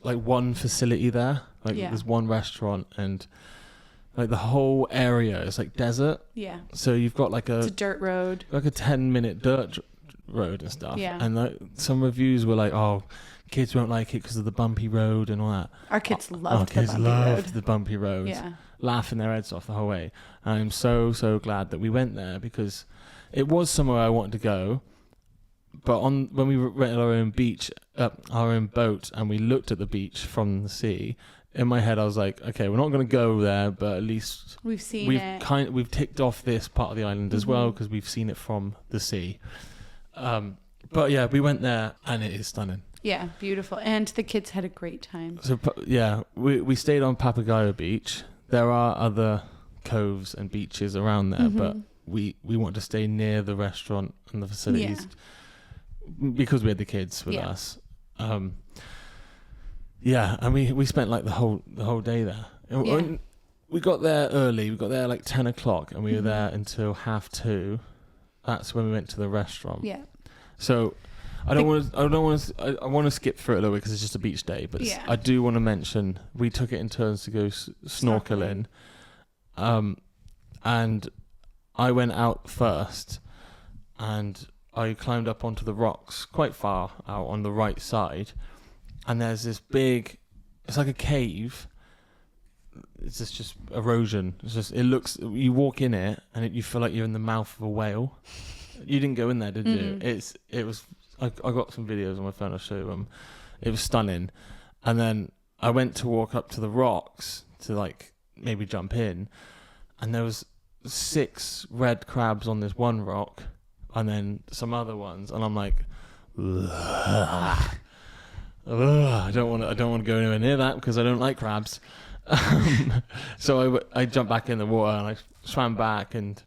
like one facility there, there's one restaurant and. Like the whole area is like desert. Yeah. So you've got it's a dirt road. Like a 10-minute dirt road and stuff. Yeah. And like some reviews were like, oh, kids won't like it because of the bumpy road and all that. Our kids loved the bumpy road. Yeah. Laughing their heads off the whole way. And I'm so, so glad that we went there because it was somewhere I wanted to go. But when we rented our own our own boat and we looked at the beach from the sea, in my head, I was like, okay, we're not going to go there, but at least we've ticked off this part of the island as well because we've seen it from the sea. But yeah, we went there and it is stunning. Yeah, beautiful. And the kids had a great time. So yeah, we stayed on Papagayo Beach. There are other coves and beaches around there, but we want to stay near the restaurant and the facilities because we had the kids with us. Yeah, and we spent like the whole day there. Yeah. We got there early. We got there like 10 o'clock, and we were there until 2:30. That's when we went to the restaurant. Yeah. So I want to skip through it a little bit because it's just a beach day. But I do want to mention we took it in turns to go snorkeling, and I went out first, and I climbed up onto the rocks quite far out on the right side. And there's this big, it's like a cave. It's just erosion. You walk in it and you feel like you're in the mouth of a whale. You didn't go in there, did you? I got some videos on my phone, I'll show you them. It was stunning. And then I went to walk up to the rocks to like maybe jump in. And there was 6 red crabs on this one rock and then some other ones. And I'm like, ugh. I don't want to go anywhere near that because I don't like crabs. So I jumped back in the water and I swam back and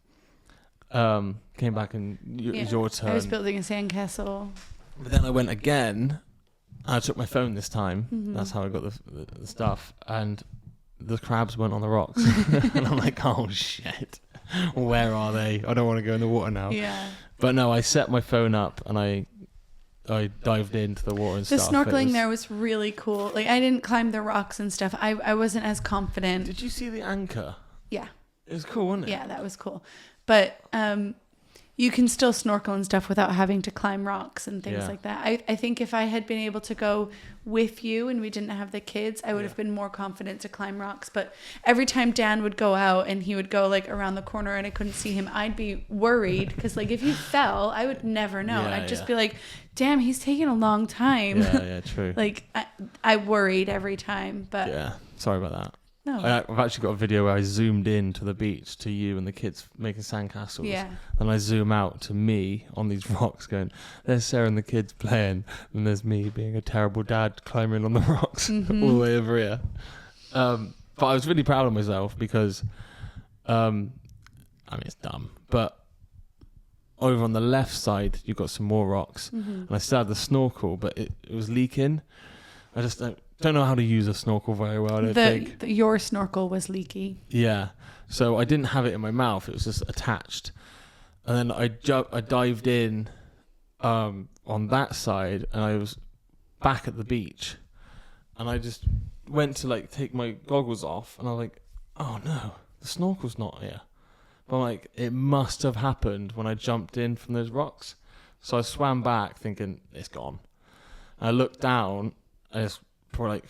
came back and it was your turn. I was building a sandcastle. But then I went again. I took my phone this time. That's how I got the stuff. And the crabs weren't on the rocks. And I'm like, oh shit. Where are they? I don't want to go in the water now. Yeah. But no, I set my phone up and I dived into the water and stuff. The snorkeling there was really cool. Like, I didn't climb the rocks and stuff. I wasn't as confident. Did you see the anchor? Yeah. It was cool, wasn't it? Yeah, that was cool. But you can still snorkel and stuff without having to climb rocks and things like that. I think if I had been able to go with you and we didn't have the kids, I would have been more confident to climb rocks. But every time Dan would go out and he would go like around the corner and I couldn't see him, I'd be worried because like if you fell, I would never know. And I'd just be like, damn, he's taking a long time. Yeah, true. Like I worried every time. But yeah, sorry about that. No. I've actually got a video where I zoomed in to the beach to you and the kids making sandcastles. Yeah. And I zoom out to me on these rocks going, there's Sarah and the kids playing, and there's me being a terrible dad climbing on the rocks all the way over here. But I was really proud of myself because, I mean, it's dumb, but over on the left side, you've got some more rocks. And I still had the snorkel, but it was leaking. I just don't know how to use a snorkel very well, I don't think. Your snorkel was leaky. Yeah. So I didn't have it in my mouth. It was just attached. And then I dived in on that side and I was back at the beach. And I just went to like take my goggles off and I was like, oh no, the snorkel's not here. But I'm like, it must have happened when I jumped in from those rocks. So I swam back thinking, it's gone. And I looked down and it's probably like,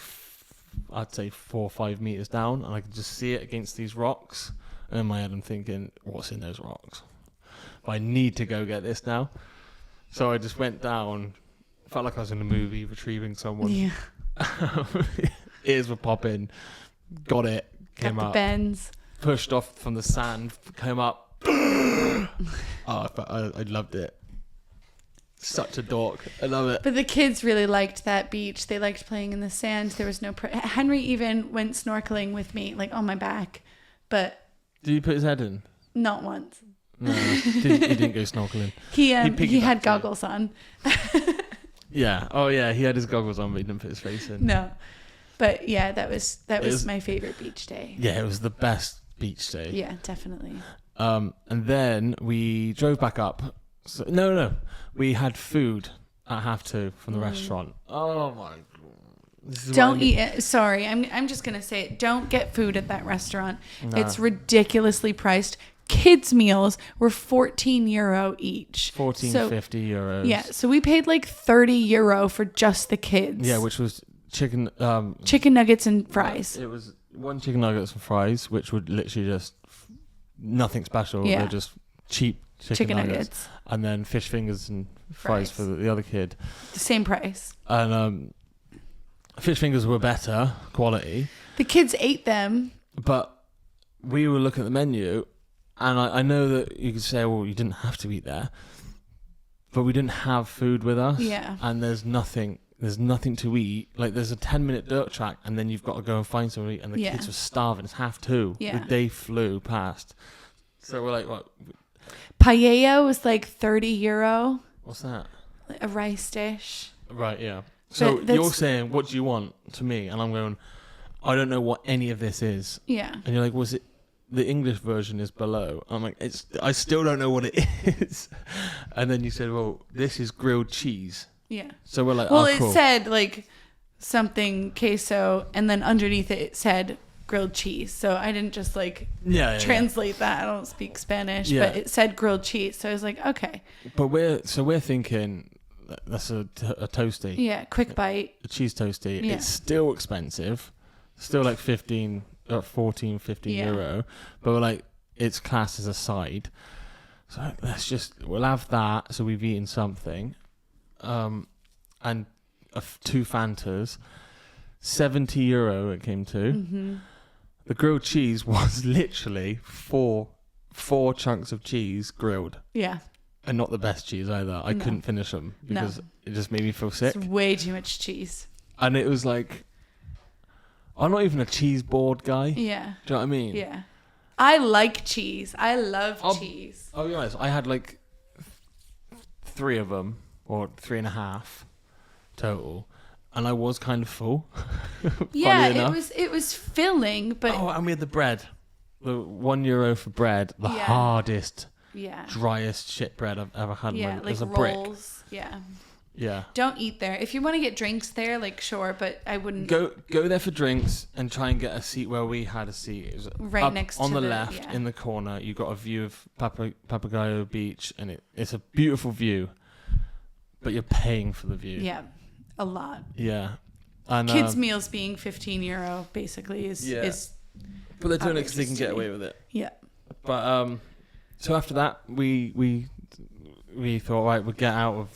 I'd say 4 or 5 meters down, and I could just see it against these rocks. And in my head, I'm thinking, what's in those rocks? But I need to go get this now. So I just went down, felt like I was in a movie retrieving someone. Yeah. Ears were popping, got it, came Got up, the bends. pushed off from the sand, came up. I loved it. Such a dork. I love it. But the kids really liked that beach. They liked playing in the sand. There was no... Henry even went snorkeling with me, like on my back. But... Did he put his head in? Not once. No, he didn't go snorkeling. He had goggles on. Yeah. Oh, yeah. He had his goggles on, but he didn't put his face in. No. But yeah, that was my favorite beach day. Yeah, it was the best beach day. Yeah, definitely. And then we drove back up. So, no. We had food at half 2 from the restaurant. Oh my god! Don't eat it. Sorry, I'm just gonna say it. Don't get food at that restaurant. No. It's ridiculously priced. Kids' meals were €14 each. 14.50 euros. Yeah, so we paid like €30 for just the kids. Yeah, which was chicken nuggets and fries. It was 1 chicken nuggets and fries, which would literally just nothing special. Yeah. They're just cheap chicken nuggets. And then fish fingers and fries for the other kid. The same price. And fish fingers were better quality. The kids ate them. But we were looking at the menu, and I know that you could say, well, you didn't have to eat there. But we didn't have food with us. Yeah. And there's nothing to eat. Like, there's a 10-minute dirt track, and then you've got to go and find something to eat. And the kids were starving. It's half 2. Yeah. The day flew past. So we're like, what? Paella was like €30. What's that? A rice dish. Right, yeah. So you're saying, what do you want to me? And I'm going, I don't know what any of this is. Yeah. And you're like, was it the English version is below? I'm like, I still don't know what it is. And then you said, well, this is grilled cheese. Yeah. So we're like, well, cool. It said like something queso, and then underneath it said grilled cheese. So I didn't just translate that. I don't speak Spanish, but it said grilled cheese. So I was like, okay. But we're thinking that's a toasty. Yeah, quick bite. A cheese toasty. Yeah. It's still expensive. Still like 14, 15 euro. But we're like, it's classed as a side. So we'll have that. So we've eaten something. And 2 Fantas. €70 it came to. Mm-hmm. The grilled cheese was literally four chunks of cheese grilled. Yeah. And not the best cheese either. I couldn't finish them because it just made me feel sick. It's way too much cheese. And it was like, I'm not even a cheese board guy. Yeah. Do you know what I mean? Yeah. I like cheese. I love cheese. I'll be honest. I had like 3 of them, or 3.5 total, and I was kind of full. Yeah, it was filling, but and we had the bread. The €1 for bread, the hardest, driest shit bread I've ever had. Yeah, like a rolls. Brick. Yeah. Yeah. Don't eat there. If you want to get drinks there, like sure, but I wouldn't go there for drinks and try and get a seat where we had a seat. It was right next on to the left in the corner. You got a view of Papagayo Beach, and it's a beautiful view, but you're paying for the view. Yeah, a lot. Yeah, and kids' meals being €15 basically is. But they're doing it because they can get away with it. Yeah. But so after that, we thought, right, we'll get out of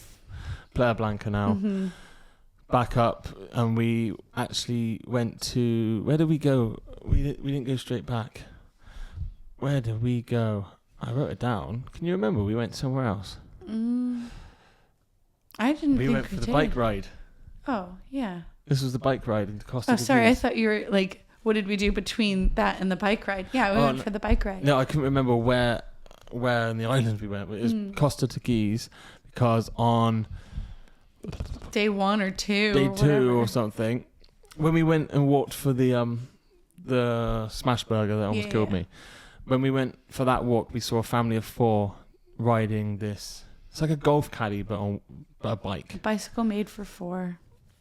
Playa Blanca now, back up, and we actually went to, where did we go? We didn't go straight back. Where did we go? I wrote it down. Can you remember? We went somewhere else. I didn't. We went for the bike ride. Oh yeah. This was the bike ride in Costa. Oh, sorry. I thought you were like, what did we do between that and the bike ride? Yeah, we went for the bike ride. No, I couldn't remember where in the islands we went, but it was Costa Teguise, because on day 1 or 2. Day 2 or something, when we went and walked for the smash burger that almost killed me. When we went for that walk, we saw a family of 4 riding this. It's like a golf caddy, but a bike. A bicycle made for 4.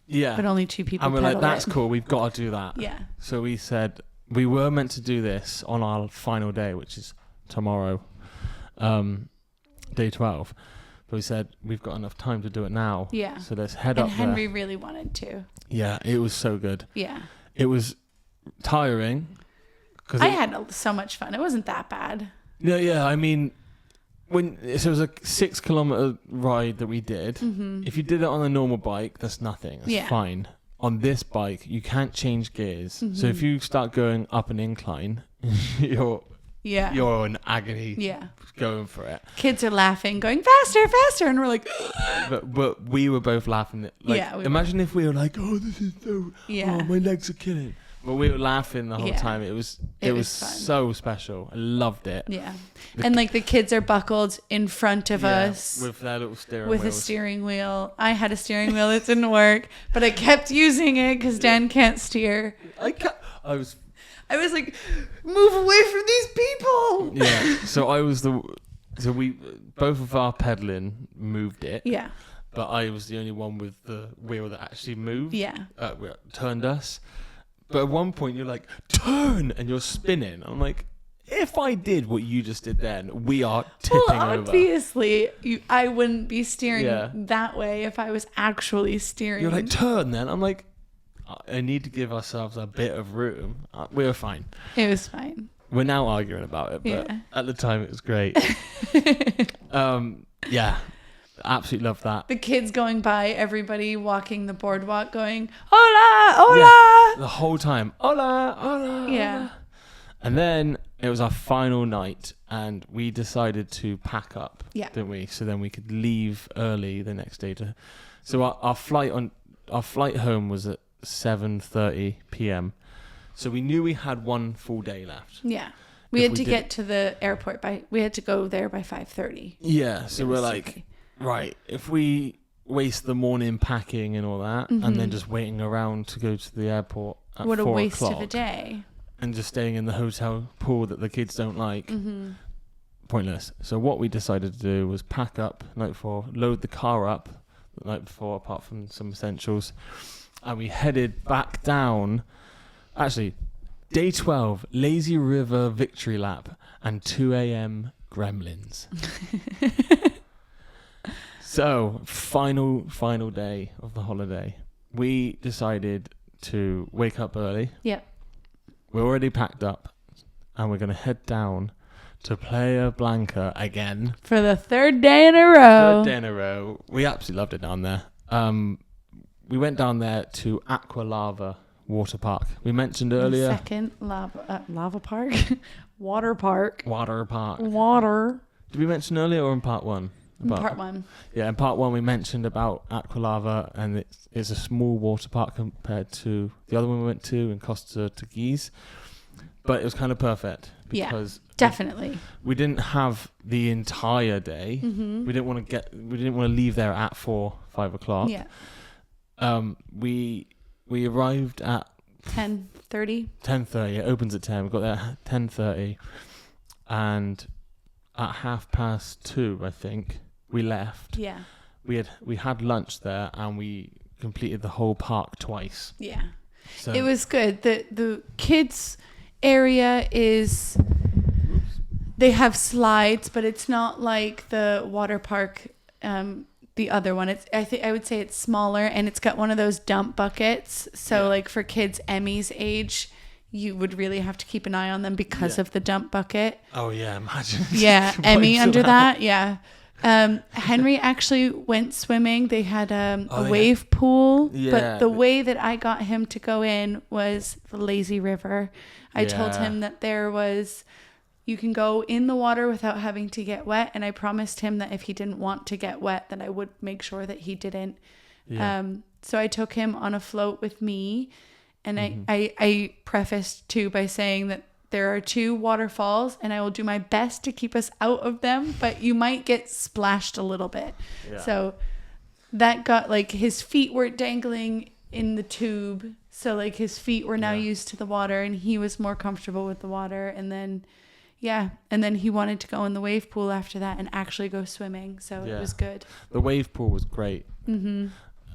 Yeah. But only 2 people. And we're like, that's cool. We've got to do that. Yeah. So we said we were meant to do this on our final day, which is tomorrow, day 12. But we said we've got enough time to do it now. Yeah. So let's head up there. And Henry really wanted to. Yeah, it was so good. Yeah. It was tiring. I had so much fun. It wasn't that bad. Yeah. I mean, so it was a 6-kilometer ride that we did. Mm-hmm. If you did it on a normal bike, that's nothing. That's fine. On this bike, you can't change gears. Mm-hmm. So if you start going up an incline, you're in agony going for it. Kids are laughing, going faster, and we're like... but we were both laughing. Imagine if we were like, oh, this is so... Yeah. Oh, my legs are killing. But we were laughing the whole time. It was so special. I loved it. Yeah. And like the kids are buckled in front of us. With their little steering wheels. With a steering wheel. I had a steering wheel that didn't work, but I kept using it because Dan can't steer. I was like, move away from these people. Yeah. So we both of our pedaling moved it. Yeah. But I was the only one with the wheel that actually moved. Yeah. Turned us. But at one point you're like, turn, and you're spinning. I'm like, if I did what you just did then, we are tipping over. Obviously, I wouldn't be steering that way if I was actually steering. You're like, turn then. I'm like, I need to give ourselves a bit of room. We were fine. It was fine. We're now arguing about it, but at the time it was great. Yeah. Absolutely love that. The kids going by, everybody walking the boardwalk going, hola, hola. Yeah, the whole time, hola, hola. Yeah. And then it was our final night and we decided to pack up, didn't we? So then we could leave early the next day. So our flight home was at 7:30 p.m. So we knew we had one full day left. Yeah. We had to get to the airport we had to go there by 5:30. Yeah. So we're like... Right, if we waste the morning packing and all that, and then just waiting around to go to the airport at 4:00, what a waste of a day. And just staying in the hotel pool that the kids don't like, pointless. So what we decided to do was pack up the night before, load the car up the night before, apart from some essentials, and we headed back down. Actually, day 12, Lazy River Victory Lap, and 2 a.m. Gremlins. So, final day of the holiday. We decided to wake up early. Yep. We're already packed up. And we're going to head down to Playa Blanca again. For the 3rd day in a row. We absolutely loved it down there. We went down there to AquaLava water park. We mentioned earlier. The second lava park? Water park. Water park. Water. Did we mention earlier or in part 1? Part 1. Yeah, in part 1 we mentioned about AquaLava, and it's a small water park compared to the other one we went to in Costa Teguise, but it was kind of perfect because definitely we didn't have the entire day. We didn't want to leave there at 5 o'clock. We arrived at 10:30. 10:30. It opens at 10. We got there at 10:30, and at 2:30, I think, we left. Yeah. We had lunch there, and we completed the whole park twice. Yeah. So it was good. The kids area is, they have slides, but it's not like the water park, the other one. I would say it's smaller, and it's got one of those dump buckets. So like for kids Emmy's age, you would really have to keep an eye on them because of the dump bucket. Oh yeah, imagine. Yeah, Emmy under that. Yeah. Henry actually went swimming. They had a wave pool, but the way that I got him to go in was the lazy river. I told him that you can go in the water without having to get wet, and I promised him that if he didn't want to get wet, that I would make sure that he didn't. So I took him on a float with me, and I prefaced too by saying that there are 2 waterfalls, and I will do my best to keep us out of them, but you might get splashed a little bit. So that got, like, his feet were dangling in the tube, so like his feet were now used to the water, and he was more comfortable with the water. And then he wanted to go in the wave pool after that and actually go swimming, so it was good. The wave pool was great.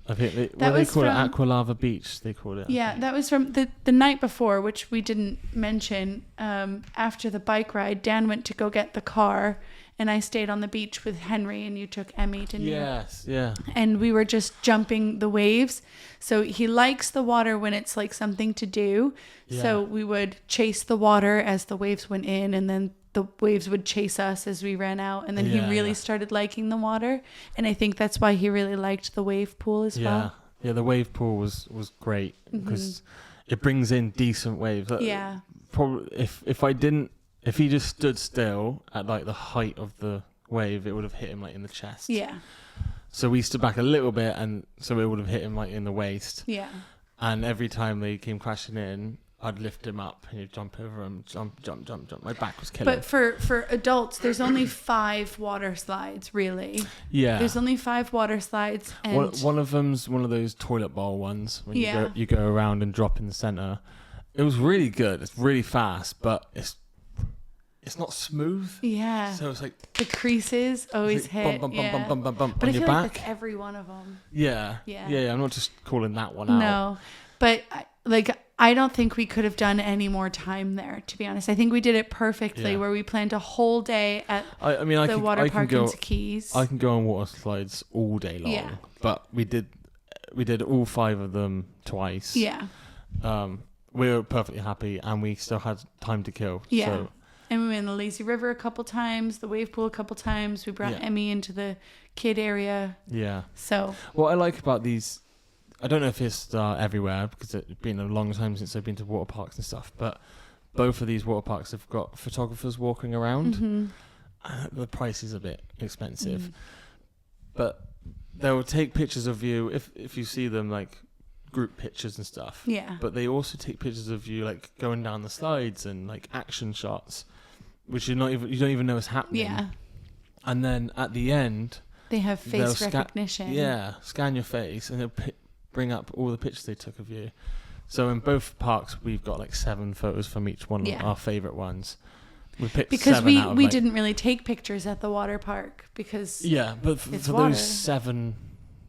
I think they call it AquaLava Beach. They called it. Yeah, that was from the night before, which we didn't mention. After the bike ride, Dan went to go get the car, and I stayed on the beach with Henry, and you took Emmy, didn't you? Yes, yeah. And we were just jumping the waves. So he likes the water when it's like something to do. Yeah. So we would chase the water as the waves went in, and then the waves would chase us as we ran out. And then he really started liking the water. And I think that's why he really liked the wave pool as well. Yeah, the wave pool was great because it brings in decent waves. Yeah. Probably if he just stood still at like the height of the wave, it would have hit him like in the chest. Yeah. So we stood back a little bit, and so it would have hit him like in the waist. Yeah. And every time they came crashing in, I'd lift him up and he'd jump over him, jump. My back was killing. But for adults, there's only 5 water slides, really. Yeah. There's only 5 water slides. And one of them's one of those toilet bowl ones when you go around and drop in the center. It was really good. It's really fast, but it's not smooth. Yeah. So it's like the creases always hit. Bump but on I your feel back. like that's every one of them. Yeah. I'm not just calling that one out. No, but I don't think we could have done any more time there, to be honest. I think we did it perfectly, where we planned a whole day at the water park in Teguise. I can go on water slides all day long, but we did all 5 of them twice. Yeah. We were perfectly happy, and we still had time to kill. Yeah. So. And we went in the lazy river a couple times, the wave pool a couple times. We brought Emmy into the kid area. Yeah. So what I like about these, I don't know if it's everywhere because it's been a long time since I've been to water parks and stuff, but both of these water parks have got photographers walking around. The price is a bit expensive, but they will take pictures of you if you see them, like group pictures and stuff. Yeah. But they also take pictures of you like going down the slides and like action shots, which you don't even know is happening. Yeah. And then at the end, they have face recognition. Scan your face, and they'll bring up all the pictures they took of you. So in both parks, we've got like 7 photos from each one of our favorite ones. We picked because we didn't really take pictures at the water park because but for those 7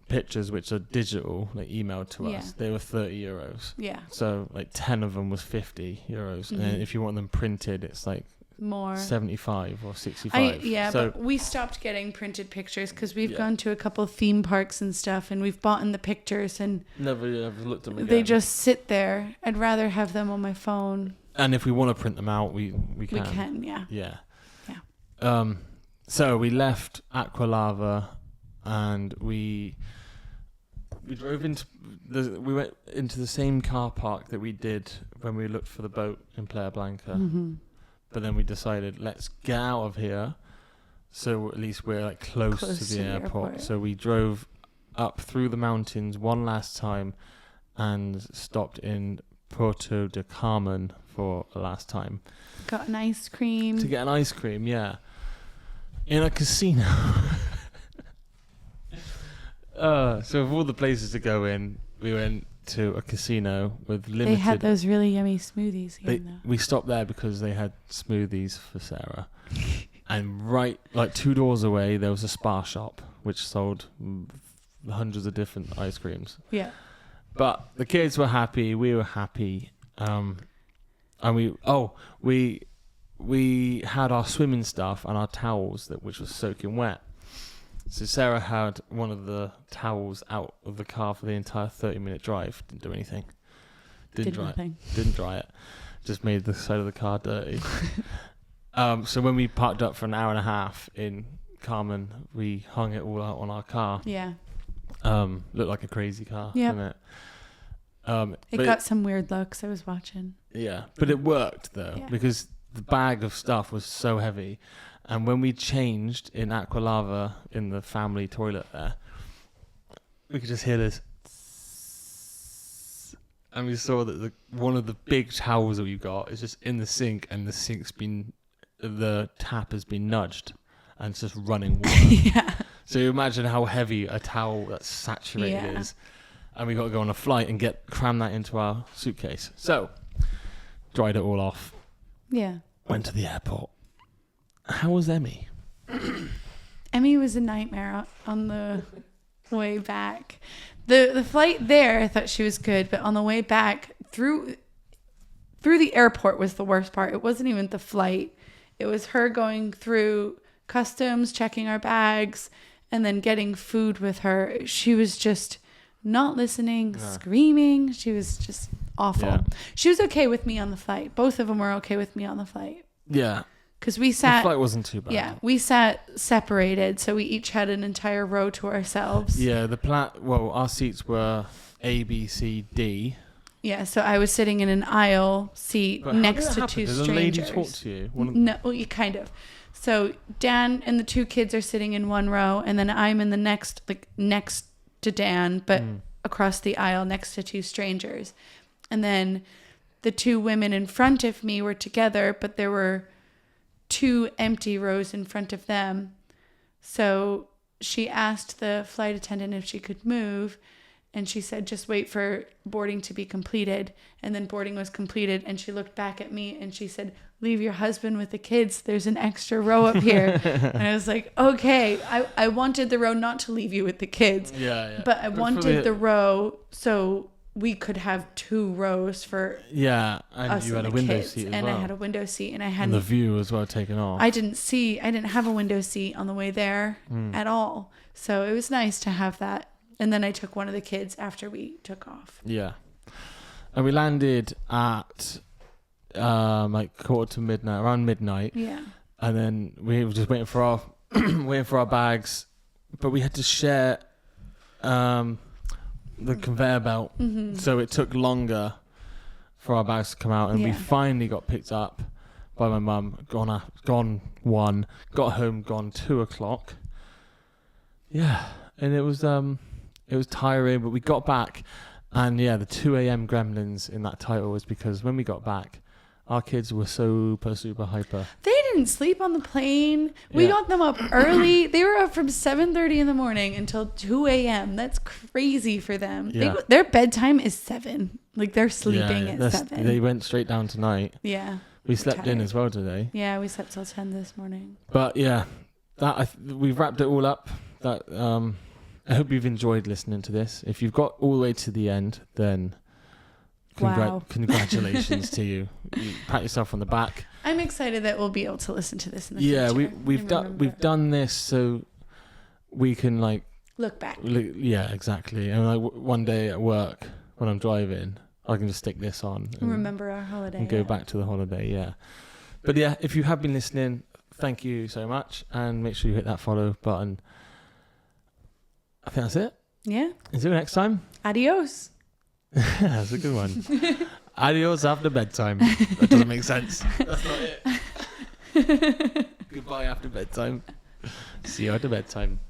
pictures, which are digital, like emailed to us, they were €30. Yeah. So like 10 of them was €50, and then if you want them printed, it's like more 75 or 65. But we stopped getting printed pictures because we've gone to a couple of theme parks and stuff, and we've bought in the pictures and never looked at them again. They just sit there. I'd rather have them on my phone. And if we want to print them out, we can. We can, yeah. So we left AquaLava, and we drove we went into the same car park that we did when we looked for the boat in Playa Blanca. But then we decided, let's get out of here So at least we're like close to the airport. So we drove up through the mountains one last time and stopped in Puerto de Carmen for the last time. Got an ice cream. To get an ice cream, yeah. In a casino. So of all the places to go in, we went to a casino with limited... They had those really yummy smoothies here, We stopped there because they had smoothies for Sarah. And right, like 2 doors away, there was a spa shop which sold hundreds of different ice creams. Yeah. But the kids were happy, we were happy. And we had our swimming stuff and our towels which was soaking wet. So Sarah had one of the towels out of the car for the entire 30-minute drive. Didn't do anything. Didn't dry it. Just made the side of the car dirty. So when we parked up for an hour and a half in Carmen, we hung it all out on our car. Yeah. Looked like a crazy car, didn't it? It got some weird looks. I was watching. Yeah, but it worked though because the bag of stuff was so heavy, and when we changed in AquaLava in the family toilet there, we could just hear this, and we saw that one of the big towels that we've got is just in the sink, and the tap has been nudged, and it's just running water. Yeah. So you imagine how heavy a towel that's saturated is. And we got to go on a flight and cram that into our suitcase. So, dried it all off. Yeah. Went to the airport. How was Emmy? Emmy was a nightmare on the way back. The flight there, I thought she was good, but on the way back through the airport was the worst part. It wasn't even the flight. It was her going through customs, checking our bags, and then getting food with her. She was just not listening, screaming. She was just awful. Yeah. She was okay with me on the flight. Both of them were okay with me on the flight. Yeah. Because we sat... The flight wasn't too bad. Yeah. We sat separated, so we each had an entire row to ourselves. Yeah. Our seats were A, B, C, D. Yeah, so I was sitting in an aisle seat next to two strangers. Did a lady talk to you? No, well, kind of. So Dan and the two kids are sitting in one row, and then I'm in the next to Dan, but across the aisle next to two strangers. And then the two women in front of me were together, but there were 2 empty rows in front of them. So she asked the flight attendant if she could move, and she said, just wait for boarding to be completed. And then boarding was completed, and she looked back at me and she said, leave your husband with the kids. There's an extra row up here. And I was like, okay, I wanted the row not to leave you with the kids. Yeah. But I wanted the row so we could have 2 rows for and us you had and a window kids. seat as and well. I had a window seat, and I had the view as well taken off. I didn't have a window seat on the way there at all. So it was nice to have that. And then I took one of the kids after we took off. Yeah. And we landed at quarter to midnight, around midnight. Yeah. And then we were just waiting for our bags, but we had to share the conveyor belt. Mm-hmm. So it took longer for our bags to come out, and we finally got picked up by my mum. Gone 1, got home, gone 2:00. Yeah. And it was tiring, but we got back, and the 2 a.m. gremlins in that title was because when we got back, our kids were super hyper. They didn't sleep on the plane. We got them up early. They were up from 7:30 in the morning until 2 a.m. That's crazy for them. Yeah. Their bedtime is 7. Like, they're sleeping at 7. They went straight down tonight. Yeah. We slept in as well today. Yeah, we slept till 10 this morning. But we've wrapped it all up. I hope you've enjoyed listening to this. If you've got all the way to the end, then congratulations to you. You pat yourself on the back. I'm excited that we'll be able to listen to this in the future. Yeah, we've done this so we can look back. Yeah, exactly. And one day at work when I'm driving, I can just stick this on and remember our holiday and go back to the holiday. Yeah, but if you have been listening, thank you so much, and make sure you hit that follow button. I think that's it. Yeah. Until next time. Adios. That's a good one. Adios after bedtime. That doesn't make sense. That's not it. Goodbye after bedtime. See you at the bedtime.